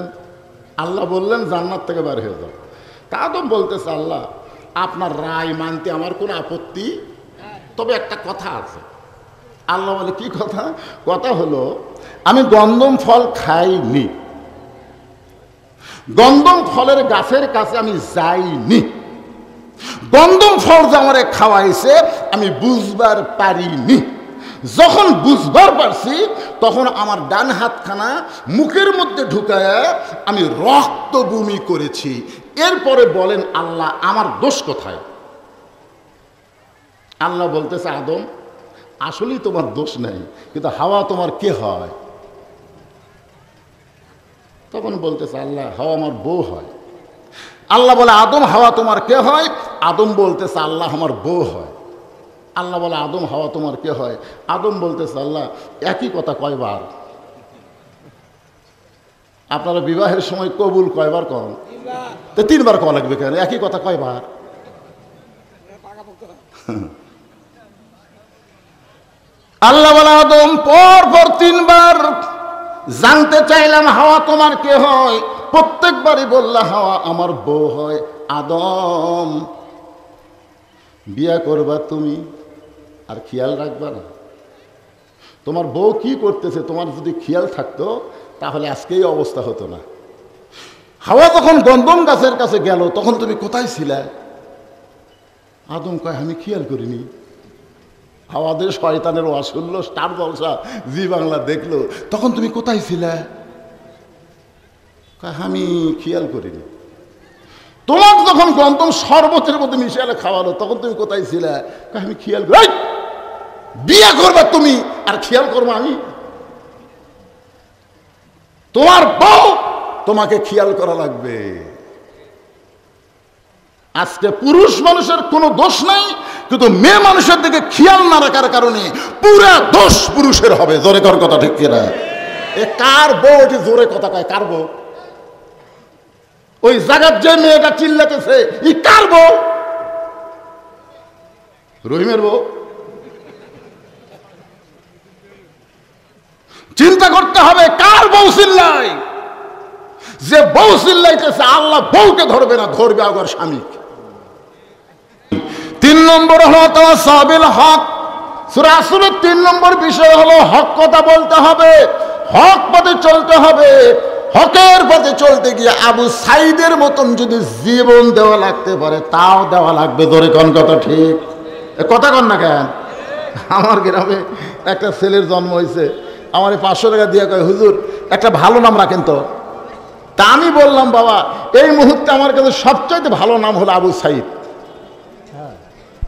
[SPEAKER 1] আল্লাহ বললেন জান্নাত থেকে বের হয়ে যাও। তা আদম বলতেছে আল্লাহ আপনার রায় মানতে আমার কোনো আপত্তি, তবে একটা কথা আছে। আল্লাহ বলে কি কথা? কথা হলো আমি গন্ধম ফল খাইনি, গন্ধম ফলের গাছের কাছে আমি যাইনি, গন্ধম ফল যে আমারে খাওয়াইছে আমি বুঝবার পারিনি। যখন বুঝবার পারছি তখন আমার ডান হাতখানা মুখের মধ্যে ঢুকায়া আমি রক্ত বমি করেছি। এরপরে বলেন আল্লাহ আমার দোষ কোথায়? আল্লাহ বলতেছে আদম আসলেই তোমার দোষ নাই, কিন্তু হাওয়া তোমার কে হয়? তখন বলতেছে আল্লাহ হাওয়া আমার বউ হয়। আল্লাহ বলে আদম হাওয়া তোমার কে হয়? আদম বলতেছে আল্লাহ আমার বউ হয়। আল্লাহ বলে আদম হাওয়া তোমার কে হয়? আদম বলতেছে আল্লাহ একই কথা কয়বার? আপনারা বিবাহের সময় কবুল কয়বার করেন? তো 3 বার কওয়া লাগবে কেন? একই কথা কয়বার? আল্লাহ বলে আদম পর 3 বার জানতে চাইলাম হাওয়া তোমার কে হয়, প্রত্যেকবারই বললা হাওয়া আমার বউ হয়। আদম বিয়া করবা তুমি আর খেয়াল রাখবা না? তোমার বউ কি করতেছে তোমার যদি খেয়াল থাকতো তাহলে আজকেই অবস্থা হতো না। হাওয়া যখন গন্ধম গাছের কাছে গেল তখন তুমি কোথায় ছিলে? আদম কয় আমি খেয়াল করিনি। হাওয়াদের শয়তানের ওয়াজ শুনলো, স্টার জলসা জি বাংলা দেখলো, তখন তুমি কোথায় ছিলে? আমি খেয়াল করিনি। তোমার যখন গন্ধম শরবতের মধ্যে মিশালে খাওয়ালো তখন তুমি কোথায় ছিলে? আমি খেয়াল করি। বিয়ে করবা তুমি আর খেয়াল করবো আমি? তোমার বউ তোমাকে খেয়াল করা লাগবে। আজকে পুরুষ মানুষের কোনো দোষ নাই, কিন্তু মেয়ে মানুষের দিকে খেয়াল না রাখার কারণে পুরা দোষ পুরুষের হবে। জোরে কর কথা ঠিক কিনা? এ কার বউ? এটি জোরে কথা কয় কার বউ? ওই জায়গার যে মেয়েটা চিল্লাতেছে ই কার বউ? রহিমের বউ? চিন্তা করতে হবে কার বউ চিল্লায়। যে বউ চিল্লাইতেছে আল্লাহ বউকে ধরবে না, ধরবে আবার স্বামীকে। 3 নম্বর হলো তাওয়াসসুবিল হক। সূরা আসরের 3 নম্বর বিষয় হলো হক কথা বলতে হবে, হক পথে চলতে হবে। হকের পথে চলতে গিয়ে আবু সাইদের মতন যদি জীবন দেওয়া লাগতে পারে তাও দেওয়া লাগবে। ধরে কোন কথা ঠিক, কথা কন না কেন? আমার গ্রামে একটা ছেলের জন্ম হয়েছে, আমার 500 টাকা দিয়ে কয় হুজুর একটা ভালো নাম রাখেন তো। তা আমি বললাম বাবা এই মুহূর্তে আমার কাছে সবচাইতে ভালো নাম হলো আবু সাইদ।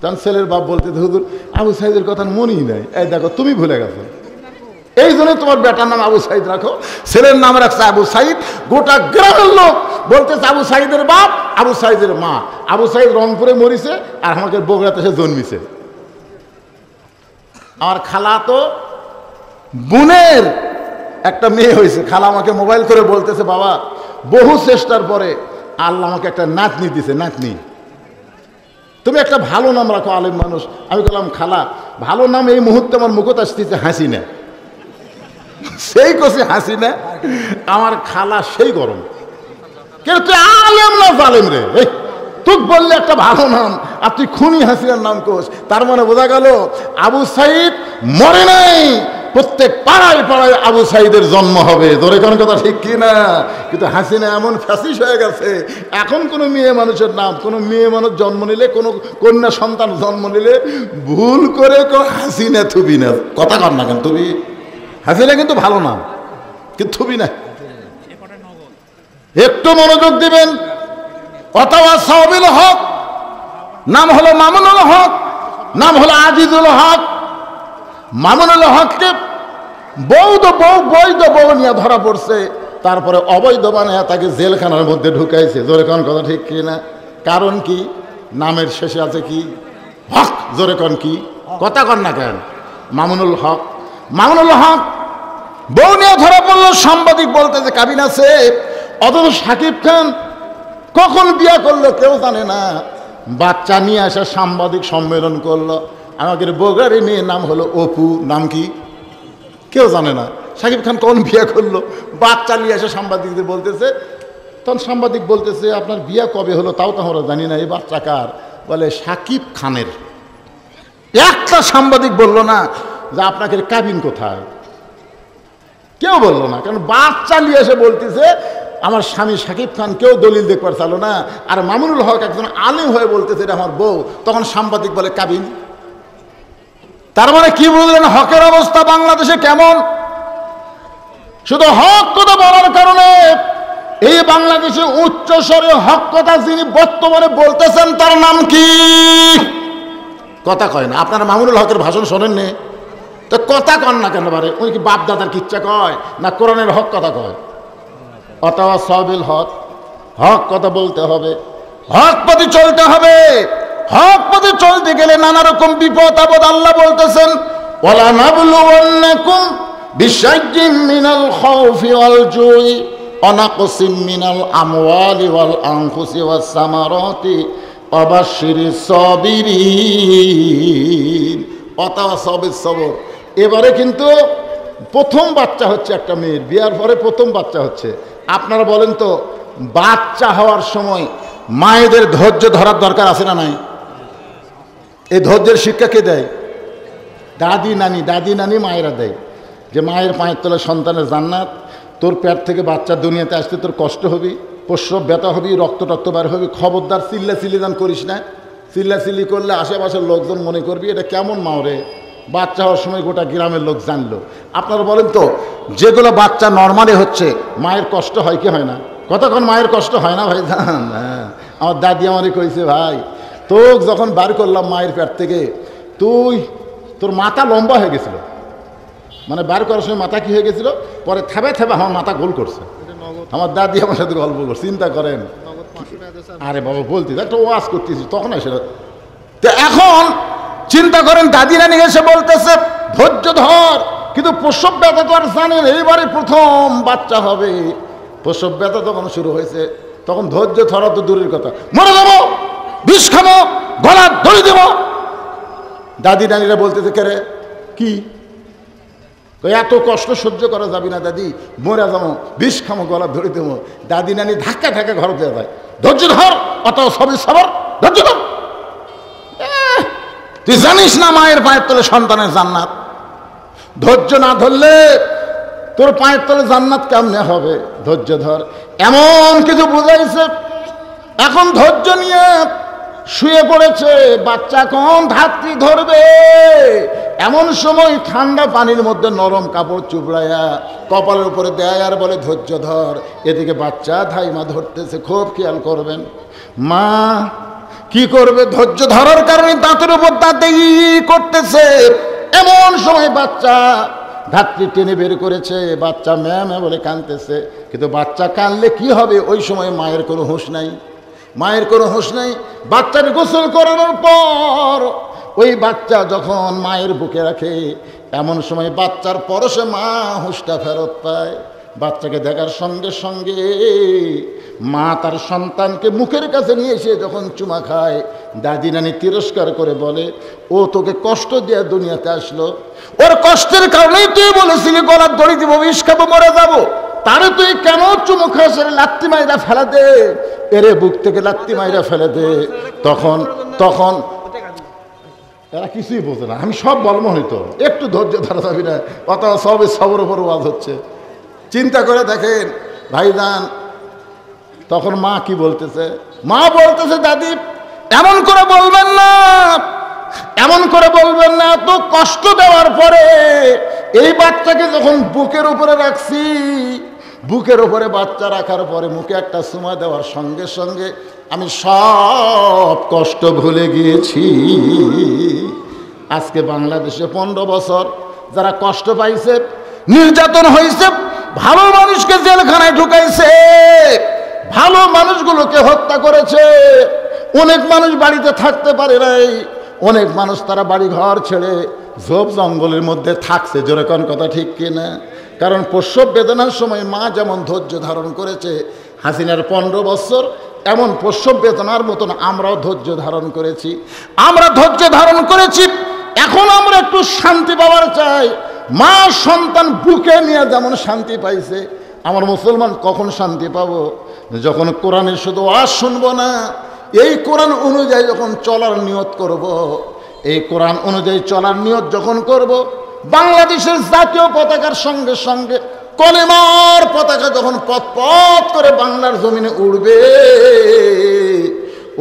[SPEAKER 1] তখন ছেলের বাপ বলতে হুজুর আবু সাইদের কথা মনেই নাই। এই দেখো তুমি ভুলে গেছো, এই জন্য তোমার বেটার নাম আবু সাইদ রাখো। ছেলের নাম রাখছে আবু সাইদ। গোটা গ্রামের লোক বলতেছে আবু সাইদের বাপ, আবু সাইদের মা। আবু সাইদ রংপুরে মরিছে আর আমাকে বগুড়াতে সে জন্মিছে। আমার খালা তো বোনের একটা মেয়ে হয়েছে। খালা আমাকে মোবাইল করে বলতেছে বাবা বহু চেষ্টার পরে আল্লাহ আমাকে একটা নাতনি দিছে, নাতনি তুমি একটা ভালো নাম রাখো, আলেম মানুষ। আমি বললাম খালা ভালো নাম এই মুহূর্তে আমার মুখত আসতেছে হাসিনা। সেই কষি হাসিনা। আমার খালা সেই গরম, কিন্তু তুই আলেম না জালেম রে, তুই বললে একটা ভালো নাম আর তুই খুনি হাসিনার নাম কোস। তার মানে বোঝা গেল আবু সাইদ মরে নাই, প্রত্যেক পাড়ায় পাড়ায় আবু সাইদের জন্ম হবে। ধরে কোন কথা ঠিক কি না? কিন্তু হাসিনা এমন ফ্যাসিস হয়ে গেছে, এখন কোনো মেয়ে মানুষের নাম, কোনো মেয়ে মানুষ জন্ম নিলে, কোনো কন্যা সন্তান জন্ম নিলে ভুল করে হাসিনা থুবি না। কথা কর না কেন? তুমি হাসিনা কিন্তু ভালো নাম, কিন্তু থুবি না। একটু মনোযোগ দিবেন। অথবা সাবিল হক নাম হলো মামুনুল হক, নাম হলো আজিজুল হক। মামুনুল হককে বৈধ বউ নিয়ে ধরা পড়ছে, তারপরে অবৈধ বানায় তাকে জেলখানার মধ্যে ঢুকাইছে। জোরে কোন কথা ঠিক কি না? কারণ কি? নামের শেষে আছে কি? হক। জোরে কোন কি? কথা কন না কেন? মামুনুল হক। মামুনুল হক বউ নিয়ে ধরা পড়লো। সাংবাদিক বলতেছে কাবিন আছে। অথচ শাকিব খান কখন বিয়া করলো কেউ জানে না। বাচ্চা নিয়ে আসা সাংবাদিক সম্মেলন করলো। আমাদের বগুড়ার মেয়ের নাম হলো অপু। নাম কি কেউ জানে না। শাকিব খান কখন বিয়া করলো, বাচ্চা নিয়ে আসা সাংবাদিকদের বলতেছে। তখন সাংবাদিক বলতেছে আপনার বিয়া কবে হলো তাও তো আমরা জানি না, এই বাচ্চা কার? বলে শাকিব খানের। একটা সাংবাদিক বলল না যে আপনাকে কাবিন কোথায়, কেউ বললো না। কারণ বাচ্চা নিয়ে এসে বলতেছে আমার স্বামী শাকিব খান, কেউ দলিল দেখতে পারছিল না। আর মামুনুল হক একজন আলেম হয়ে বলতেছে এটা আমার বউ। তখন সাংবাদিক বলে কাবিন। তার মানে কি বুঝলেন হকের অবস্থা বাংলাদেশে কেমন? শুধু হক কথা বলার কারণে এই বাংলাদেশে উচ্চ স্বরে হক কথা যিনি বর্তমানে বলতেছেন তার নাম কি? কথা কয় না। আপনারা মামুনুল হকের ভাষণ শোনেননি তো কথা কন না কেন? পারে উনি কি বাপ দাদার কিচ্ছা কয় না কোরআনের হক কথা কয়? অথবা সাবিল হক, হক কথা বলতে হবে, হক পথে চলতে হবে। হক পথে চলতে গেলে নানা রকম বিপদ আপদ আল্লাহ বলতেছেন ওয়ালা নাবলুওয়ান্নাকুম বিশাইইন মিনাল খাউফি ওয়াল জুই ওয়া নাকসিম মিনাল আমওয়ালি ওয়াল আনফুসি ওয়াস সামারাতি ওয়া বাশশিরিস সাবিরিন। অথবা সাবির সবর। এবারে কিন্তু প্রথম বাচ্চা হচ্ছে একটা মেয়ের, বিয়ার পরে প্রথম বাচ্চা হচ্ছে। আপনারা বলেন তো বাচ্চা হওয়ার সময় মায়েদের ধৈর্য ধরার দরকার আছে না নাই? এই ধৈর্যের শিক্ষা কে দেয়? দাদি নানি। দাদি নানি মায়েরা দেয় যে মায়ের পায়ের তলে সন্তানের জান্নাত। তোর পেট থেকে বাচ্চা দুনিয়াতে আসতে তোর কষ্ট হবি, প্রসব ব্যথা হবি, রক্ত বার হবি। খবরদার চিল্লাচিল্লি দান করিস না। চিল্লাচিল্লি করলে আশেপাশের লোকজন মনে করবি এটা কেমন মাও রে। বাচ্চা হওয়ার সময় গোটা গ্রামের লোক জানলো। আপনারা বলেন তো যেগুলো বাচ্চা নর্মালি হচ্ছে মায়ের কষ্ট হয় কি হয় না? কতক্ষণ মায়ের কষ্ট হয় না ভাই জান? হ্যাঁ, আমার দাদি আমারই কইছে ভাই তোক যখন বার করলাম মায়ের পেট থেকে তোর মাথা লম্বা হয়ে গেছিল। মানে বার করার সময় মাথা কি হয়ে গেছিল, পরে থেবে আমার মাথা গোল করছে। আমার দাদি আমার সাথে গল্প করছে। চিন্তা করেন। আরে বাবা বলতি একটা ওয়াজ করতেছি তখন সেটা। তো এখন চিন্তা করেন দাদি রানী এসে বলতেছে ধৈর্য ধর। কিন্তু প্রসব ব্যথা তো আর জানেন এইবারে প্রথম বাচ্চা হবে। প্রসব ব্যথা যখন শুরু হয়েছে তখন ধৈর্য ধরা তো দূরের কথা, মরে যাবো, বিষ খাবো, গলা ধরে দেব। দাদি নানিরা বলতেছে কেরে কি এত কষ্ট সহ্য করা যাবে না দাদি, মরে যাবো, বিষ খামো, গলা ধরে দেবো। দাদি নানি ধাক্কা ঘর দেওয়া যায়। ধৈর্য ধর, অত সবই সবর, ধৈর্য ধর। তুই জানিস না মায়ের পায়ের তলে সন্তানের জান্নাত। ধৈর্য না ধরলে তোর পায়ের তলে জান্নাত কেমনে হবে? ধৈর্য ধর। এমন কিছু বুঝাইছে। এখন ধৈর্য নিয়ে শুয়ে পড়েছে। বাচ্চা কোন ধাত্রী ধরবে, এমন সময় ঠান্ডা পানির মধ্যে নরম কাপড় চুপড়াইয়া কপালের উপরে দেয় আর বলে ধৈর্য ধর। এদিকে বাচ্চা ধাইমা ধরতেছে। খুব খেয়াল করবেন। মা কি করবে? ধৈর্য ধরার কারণে দাঁতের উপর দাঁতেই করতেছে। এমন সময় বাচ্চা ধাত্রী টেনে বের করেছে। বাচ্চা ম্যামে বলে কাঁদতেছে। কিন্তু বাচ্চা কাঁদলে কি হবে? ওই সময় মায়ের কোনো হুঁশ নাই, মায়ের কোনো হুঁশ নাই। বাচ্চাকে গোসল করানোর পর ওই বাচ্চা যখন মায়ের বুকে রাখে, এমন সময় বাচ্চার পরশে মা হুঁশটা ফেরত পায়। বাচ্চাকে দেখার সঙ্গে সঙ্গে মা তার সন্তানকে মুখের কাছে নিয়ে এসে যখন চুমা খায়, দাদি নানি তিরস্কার করে বলে, ও তোকে কষ্ট দিয়ে দুনিয়াতে আসলো, ওর কষ্টের কারণেই তুই বলেছিলি গলার দড়ি দিব, বিষ খাবো, মরে যাবো, তারে তুই কেন চুমু খাস? লাত্তি মাইরা ফেলে দে, এরে বুক থেকে লাত্তি মাইরা ফেলে দে। তখন তখন এরা কিছুই বোঝে না। আমি সব বলবো হইতো, একটু ধৈর্য ধরা যাবি না, কথা সবে সবর উপর ওয়াজ হচ্ছে। চিন্তা করে দেখেন ভাইজান, তখন মা কি বলতেছে? মা বলতেছে, দাদি এমন করে বলবেন না, এমন করে বলবেন না। তো কষ্ট দেওয়ার পরে এই বাচ্চাকে যখন বুকের উপরে রাখছি, বুকের উপরে বাচ্চা রাখার পরে মুখে একটা চুমা দেওয়ার সঙ্গে সঙ্গে আমি সব কষ্ট ভুলে গিয়েছি। আজকে বাংলাদেশে 15 বছর যারা কষ্ট পাইছে, নির্যাতন হয়েছে, ভালো মানুষকে জেলখানায় ঢুকাইছে, ভালো মানুষগুলোকে হত্যা করেছে, অনেক মানুষ বাড়িতে থাকতে পারে নাই, অনেক মানুষ তারা বাড়ি ঘর ছেড়ে ঝোপ জঙ্গলের মধ্যে থাকছে। জোরে কোন কথা ঠিক কিনা? কারণ প্রসব বেদনার সময় মা যেমন ধৈর্য ধারণ করেছে, হাসিনার 15 বছর এমন প্রসব বেদনার মতন আমরাও ধৈর্য ধারণ করেছি। আমরা ধৈর্য ধারণ করেছি। এখন আমরা একটু শান্তি পাওয়ার চাই। মা সন্তান বুকে নিয়ে যেমন শান্তি পাইছে, আমার মুসলমান কখন শান্তি পাবো? যখন কোরআনের শুধু ওয়াজ শুনবো না, এই কোরআন অনুযায়ী যখন চলার নিয়ত করব, এই কোরআন অনুযায়ী চলার নিয়ত যখন করব, বাংলাদেশের জাতীয় পতাকার সঙ্গে সঙ্গে কলেমার পতাকা যখন পথ পথ করে বাংলার জমিনে উড়বে,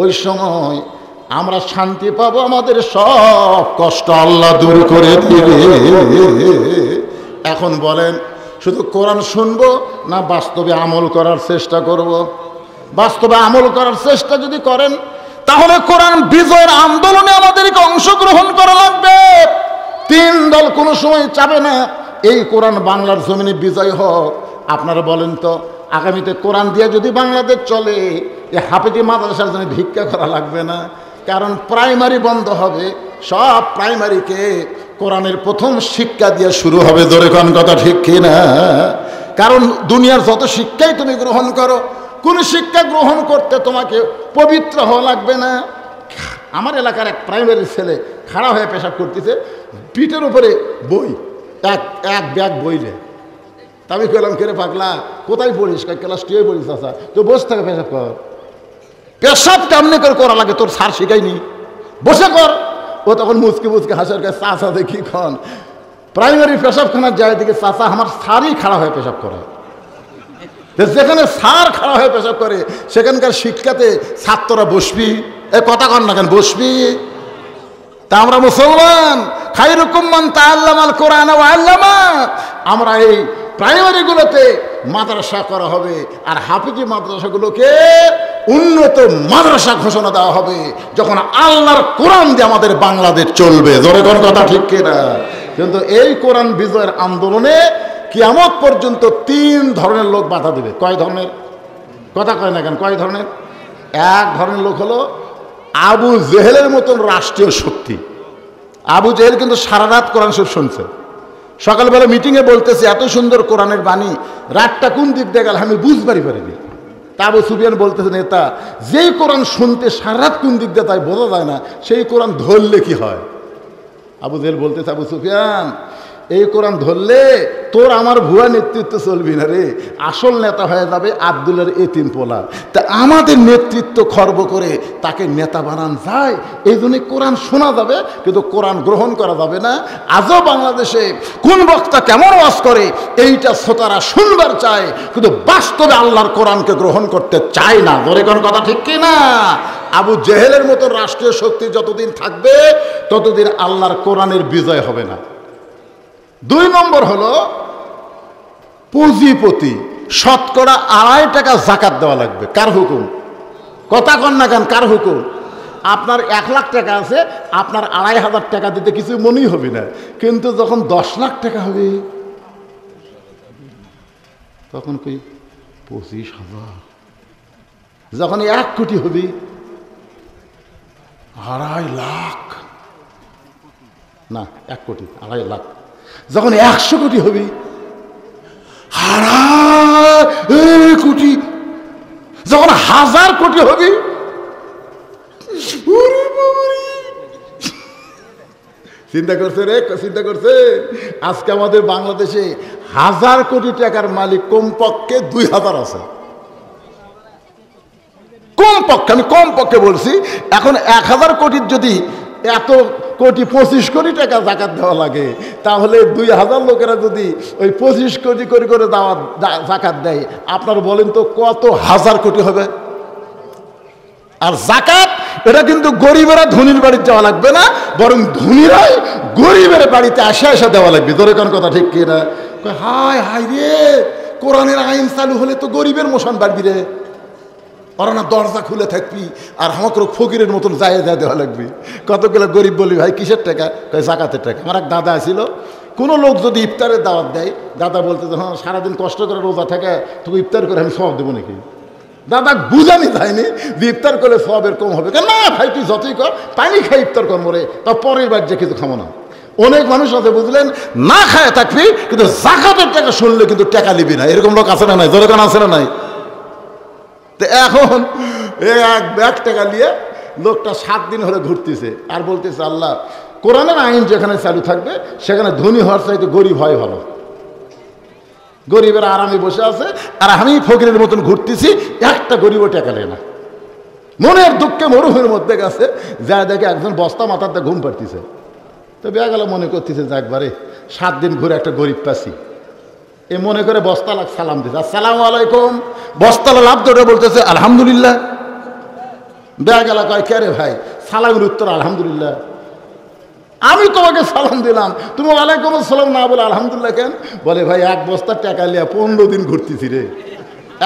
[SPEAKER 1] ওই সময় আমরা শান্তি পাবো। আমাদের সব কষ্ট আল্লাহ দূর করে দিবে। এখন বলেন, শুধু কোরআন শুনবো না বাস্তবে আমল করার চেষ্টা করব? বাস্তবে আমল করার চেষ্টা যদি করেন, তাহলে কোরআন বিজয়ের আন্দোলনে আমাদেরকে অংশগ্রহণ করা লাগবে। 3 দল কোনো সময় চাবে না এই কোরআন বাংলার জমিনে বিজয় হোক। আপনারা বলেন তো, আগামীতে কোরআন দিয়ে যদি বাংলাদেশ চলে, এই হাফেজি মাদ্রাসার জন্য ভিক্ষা করা লাগবে না। কারণ প্রাইমারি বন্ধ হবে, সব প্রাইমারিকে কোরআনের প্রথম শিক্ষা দিয়ে শুরু হবে। জোরে কোন কথা ঠিক কিনা? কারণ দুনিয়ার যত শিক্ষাই তুমি গ্রহণ করো, কোন শিক্ষা গ্রহণ করতে তোমাকে পবিত্র হওয়া লাগবে না। আমার এলাকার এক প্রাইমারি ছেলে খাড়া হয়ে পেশাব করতেছে, পিঠের উপরে বই, এক ব্যাগ বইলে। তা আমি কইলাম, কে রে পাগলা, কোথায় পড়িস? ক্লাস 2 পড়িস? আচ্ছা, তো বসে থাকে, পেশাব কর। পেশাব কেমনে করে করা লাগে তোর স্যার শিখাইনি, বসে কর। ও তখন মুচকে মুচকে হাসার কাছে, চাচা দেখি খন প্রাইমারি পেশাবখানার যায় দিকে, চাচা আমার স্যারই খাড়া হয়ে পেশাব করে। যেখানে স্যার খাড়া হয়ে পেশাব করে, সেখানকার শিক্ষাতে ছাত্ররা বসবি, এ কথা কর না কেন, বসবি। তা আমরা মুসলমান, খায়রুকুম মান তাআল্লামাল কোরআন ওয়া আল্লামা, আমরা এই প্রাইমারিগুলোতে মাদ্রাসা করা হবে, আর হাফিজি মাদ্রাসাগুলোকে উন্নত মাদ্রাসা ঘোষণা দেওয়া হবে, যখন আল্লাহর কোরআন দিয়ে আমাদের বাংলাদেশ চলবে। জোরে কোন কথা ঠিক কিনা? কিন্তু এই কোরআন বিজয়ের আন্দোলনে কিয়ামত পর্যন্ত 3 ধরনের লোক বাধা দেবে। কয় ধরনের? কথা কয় না কেন? কয় ধরনের? এক ধরনের লোক হলো আবু জেহেলের মতন রাষ্ট্রীয় শক্তি। আবু জেহেল কিন্তু সারা রাত কোরআন শরীফ শুনছে। সকালবেলা মিটিংয়ে বলতেছে, এত সুন্দর কোরআনের বাণী, রাতটা কোন দিক দিয়ে গেল আমি বুঝবারই পারিনি। তা আবু সুফিয়ান বলতেছে, নেতা, যেই কোরআন শুনতে সারা রাত কোন দিক দিয়ে তাই বোঝা যায় না, সেই কোরআন ধরলে কি হয়? আবু জেহেল বলতেছে, আবু সুফিয়ান, এই কোরআন ধরলে তোর আমার ভুয়া নেতৃত্ব চলবি না রে, আসল নেতা হয়ে যাবে আব্দুলের এতিম পোলা। তা আমাদের নেতৃত্ব খর্ব করে তাকে নেতা বানান যায়, এই জন্য কোরআন শোনা যাবে কিন্তু কোরআন গ্রহণ করা যাবে না। আজও বাংলাদেশে কোন বক্তা কেমন ওয়াজ করে এইটা শ্রোতারা শুনবার চায়, কিন্তু বাস্তবে আল্লাহর কোরআনকে গ্রহণ করতে চায় না। ধরে কোন কথা ঠিক কি না? আবু জেহেলের মতো রাষ্ট্রীয় শক্তি যতদিন থাকবে ততদিন আল্লাহর কোরআনের বিজয় হবে না। 2 নম্বর হলো পুঁজিপতি শতকরা 2.5 টাকা জাকাত দেওয়া লাগবে। কার হুকুম? কথা কন না কেন? কার হুকুম? আপনার 1 লাখ টাকা আছে, আপনার 2,500 টাকা দিতে কিছু মনেই হবে না, কিন্তু যখন 10 লাখ টাকা হবে তখন কই 25,000। যখন 1 কোটি হবে 2.5 লাখ, না 1 কোটি 2.5 লাখ। যখন 100 কোটি হবে 2.5 কোটি। যখন 1000 কোটি হবে চিন্তা করছে রে, চিন্তা করছে। আজকে আমাদের বাংলাদেশে 1000 কোটি টাকার মালিক কমপক্ষে 2000 আছে, কমপক্ষে। আমি কমপক্ষে বলছি। এখন 1000 কোটির যদি এত কোটি 25 কোটি টাকা জাকাত দেওয়া লাগে, তাহলে 2000 লোকেরা যদি ওই 25 কোটি করে করে জাকাত দেয়, আপনার বলেন তো কত হাজার কোটি হবে? আর জাকাত এটা কিন্তু গরিবেরা ধনীর বাড়িতে যাওয়া লাগবে না, বরং ধনীরাই গরিবের বাড়িতে আসে আসা দেওয়া লাগবে। ধরে কোন কথা ঠিক কিনা? হায় হায় রে, কোরআনের আইন চালু হলে তো গরিবের মোশন বাড়বি রে। ওরা না দরজা খুলে থাকবি আর আমাকে ফকিরের মতন যায় যায় দেওয়া লাগবে। কতগুলো গরিব বলি ভাই কিসের টাকা? জাকাতের টাকা। আমার এক দাদা ছিল, কোনো লোক যদি ইফতারের দাওয়াত দেয়, দাদা বলতে হ্যাঁ সারাদিন কষ্ট করে রোজা থাকে, তোকে ইফতার করে আমি সব দেবো নাকি? দাদা বুঝানি যায়নি যে ইফতার করলে সবের কম হবে। না ভাই তুই যতই কর, পানি খাই ইফতার কর মরে, তা পরের বার যে কিছু খাবো না। অনেক মানুষ আছে বুঝলেন, না খায় থাকবি কিন্তু জাকাতের টাকা শুনলে কিন্তু টাকা নিবি না। এরকম লোক আছে না নাই? জোরে আছে না নাই? তো এখন 1 ব্যাগ টাকা নিয়ে লোকটা 7 দিন হলে ঘুরতেছে আর বলতেছে আল্লাহ কোরআনের আইন যেখানে চালু থাকবে সেখানে ধনী হওয়ার চাইতে গরিব হয় ভালো। গরিবের আরামে বসে আছে আর আমি ফকিরের মতন ঘুরতেছি, একটা গরিবও টাকা নেয় না। মনের দুঃখে মরুভূমির মধ্যে গেছে, যা দেখে একজন বস্তা মাথাতে ঘুম পাড়তেছে। তো বেগেলা মনে করতেছে যে একবারে 7 দিন ঘুরে একটা গরিব পাচ্ছি, এ মনে করে বস্তালা সালাম দিছে, আসসালামু আলাইকুম। বস্তালা লাভ ধরে বলতেছে আলহামদুলিল্লাহ। বেগেলা কয় কে রে ভাই? সালামের উত্তর আলহামদুলিল্লাহ। আমি তোমাকে সালাম দিলাম, তুমি ওয়ালাইকুম আসসালাম না বলে আলহামদুলিল্লাহ কেন? বলে ভাই 1 বস্তা টাকা লিয়া 15 দিন ঘুরতেছি রে,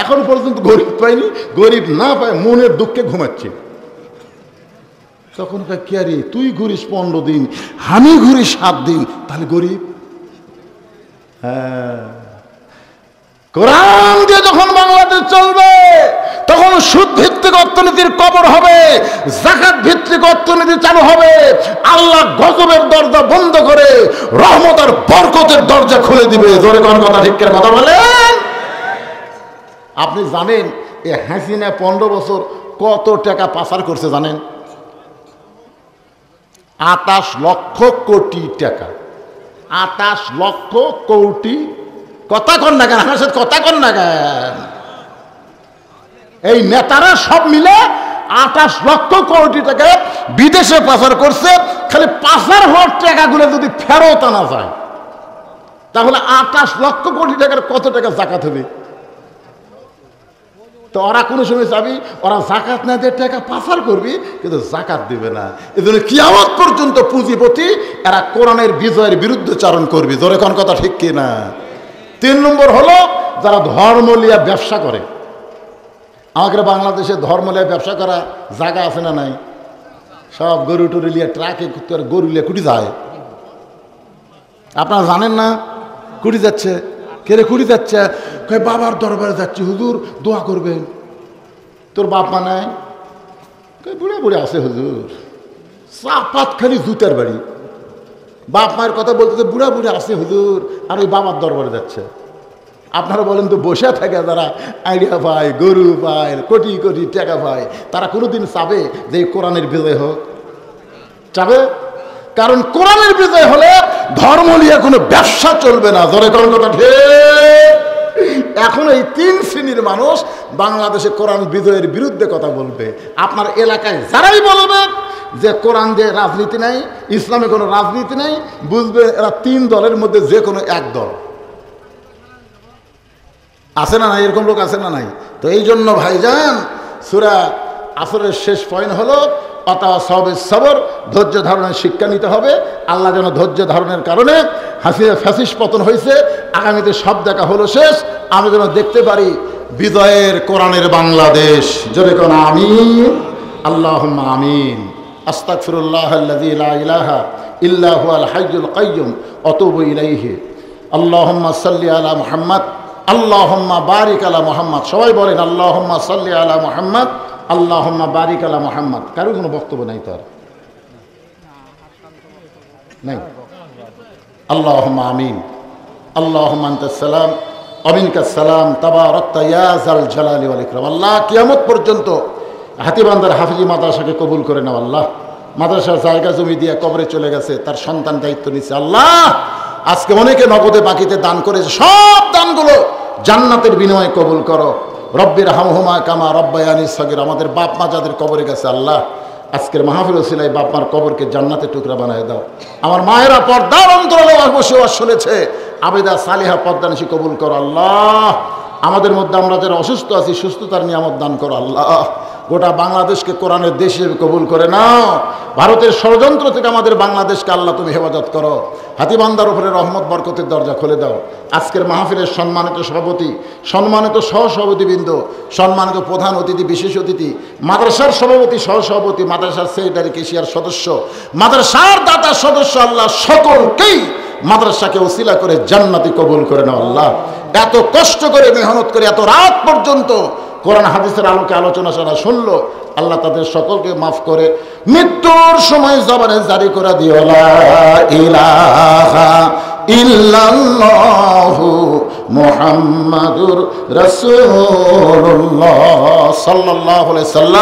[SPEAKER 1] এখন পর্যন্ত গরিব পাইনি। গরিব না পায় মনের দুঃখে ঘুমাচ্ছে। তখন কে রে তুই ঘুরিস 15 দিন, আমি ঘুরি 7 দিন, তাহলে গরিব? হ্যাঁ, কোরআন দিয়ে যখন বাংলাদেশ চলবে তখন সুদ ভিত্তিক অর্থনীতির কবর হবে, যাকাত ভিত্তিক অর্থনীতি চালু হবে। আল্লাহ গজবের দরজা বন্ধ করে রহমত আর বরকতের দরজা খুলে দিবে। জোরে কোন কথা ঠিক করে কথা বলেন। আপনি জানেন এ হাসিনা 15 বছর কত টাকা পাচার করছে জানেন? 28 লক্ষ কোটি টাকা। 28 লক্ষ কোটি। কথা কন না কেন? আমার সাথে কথা কন না কেন? এই নেতারা সব মিলে 28 লক্ষ কোটি টাকা বিদেশে পাচার করছে। খালি পাচার হওয়ার টাকাগুলো যদি ফেরত আনা যায় তাহলে 28 লক্ষ কোটি টাকার কত টাকা জাকাত হবে? তো ওরা কোনো সময় চাবি ওরা জাকাত না দিয়ে টাকা পাচার করবি, কিন্তু জাকাত দিবে না। এই জন্য কিয়ামত পর্যন্ত পুঁজিপতি এরা কোরআনের বিজয়ের বিরুদ্ধে চারণ করবি। জোরে কোন কথা ঠিক কিনা? 3 নম্বর হলো যারা ধর্ম লিয়া ব্যবসা করে। আমাদের বাংলাদেশে ধর্ম লিয়া ব্যবসা করা জায়গা আছে না নাই? সব গরু টরু লিয়া ট্রাকে গরু লিয়া কুটি যায়। আপনারা জানেন না কুটি যাচ্ছে? কেরে কুটি যাচ্ছে? বাবার দরবারে যাচ্ছি, হুজুর দোয়া করবেন। তোর বাপ মা নাই? বুড়ে বুড়ে আছে হুজুর, চাপাত খালি জুতার বাড়ি। বাপ মায়ের কথা বলতে বুড়া বুড়ে আছে হুজুর, আর ওই বাবার দরবারে যাচ্ছে। আপনারা বলেন তো বসে থাকে যারা আইডিয়া পায়, গরু পায়, কোটি কোটি টাকা পায়, তারা কোনোদিন চাবে যে এই কোরআনের বিজয় হোক? চাবে? কারণ কোরআনের বিজয় হলে ধর্ম নিয়ে কোনো ব্যবসা চলবে না। জোরে কোন কথা ঠিক? এখন এই 3 শ্রেণীর মানুষ বাংলাদেশে কোরআন বিজয়ের বিরুদ্ধে কথা বলবে। আপনার এলাকায় যারাই বলবে যে কোরআন দিয়ে রাজনীতি নাই, ইসলামে কোনো রাজনীতি নাই, বুঝবে এরা 3 দলের মধ্যে যে কোনো এক দল। আছে না নাই? এরকম লোক আছে না নাই? তো এই জন্য ভাইজান, সূরা আসরের শেষ পয়েন্ট হলো সবর, ধৈর্য ধারণের শিক্ষা নিতে হবে। আল্লাহ যেন ধৈর্য ধারণের কারণে ফ্যাসিস পতন হয়েছে, আগামীতে সব দেখা হলো শেষ, আমি যেন দেখতে পারি বিজয়ের কোরআনের বাংলাদেশ। জোরে কোন আমিন, আল্লাহুম্মা আমিন। আস্তাগফিরুল্লাহাল্লাযী লা ইলাহা ইল্লা হুয়াল হাইয়ুল কাইয়্যুম ওয়া আতুবু ইলাইহি। আল্লাহুম্মা সাল্লি আলা মুহাম্মাদ, আল্লাহুম্মা বারিক আলা মুহাম্মাদ। সবাই বলেন আল্লাহুম্মা সাল্লি আলা মুহাম্মাদ, আল্লাহুম্মা বারিক আলা মুহাম্মাদ। কারো কোনো বক্তব্য নাই? তো আর নাই? আল্লাহুম্মা আমিন। আল্লাহুম্মা আনতাস সালাম ওয়া মিনকাস সালাম, তাবারাকতা ইয়া যাল জালালি ওয়াল ইকরাম। আল্লাহ কিয়ামত পর্যন্ত হাতীবান্ধার হাফিজি মাদ্রাসাকে কবুল করে নাও। আল্লাহ মাদ্রাসার জায়গা জমি দিয়ে কবরে চলে গেছে, তার সন্তান দায়িত্ব নিচ্ছে। আল্লাহ আজকে অনেকে নগদে বাকিতে দান করেছে, সব দানগুলো জান্নাতের বিনিময়ে কবুল করো। রব্বির হামহুমা কামা রব্বায়ানি সগীর। আমাদের বাপ মা যাদের কবরে গেছে, আল্লাহ আজকের মাহফিল ওসিলায় বাপ মার কবরকে জান্নাতের টুকরা বানায় দাও। আমার মায়েরা পর্দার অন্তরালে বসে শুনেছে, আবেদা সালিহা পর্দানিশি কবুল করো। আল্লাহ আমাদের মধ্যে আমরা যারা অসুস্থ আছি, সুস্থতার নিয়ামত দান করো। আল্লাহ গোটা বাংলাদেশকে কোরআনের দেশ হিসেবে কবুল করে নাও। ভারতের ষড়যন্ত্র থেকে আমাদের বাংলাদেশকে আল্লাহ তুমি হেফাজত করো। হাতীবান্ধার উপরে রহমত বরকতের দরজা খুলে দাও। আজকের মাহফিলের সম্মানিত সভাপতি, সম্মানিত সহসভাপতিবৃন্দ, সম্মানিত প্রধান অতিথি, বিশেষ অতিথি, মাদ্রাসার সভাপতি, সহসভাপতি, মাদ্রাসার সেক্রেটারি, কেশিয়ার সদস্য, মাদ্রাসার দাতা সদস্য, আল্লাহ সকলকেই মাদ্রাসাকে ওসিলা করে জান্নাতি কবুল করে নাও। আল্লাহ এত কষ্ট করে মেহনত করে এত রাত পর্যন্ত কোরআন হাদিসের আলোকে আলোচনা সারা শুনলো, আল্লাহ তাদের সকলকে মাফ করে মৃত্যুর সময় জবানে জারি করে দিও লা ইলাহা ইল্লাল্লাহু মুহাম্মাদুর রাসূলুল্লাহ সাল্লাল্লাহু আলাইহি সাল্লাম।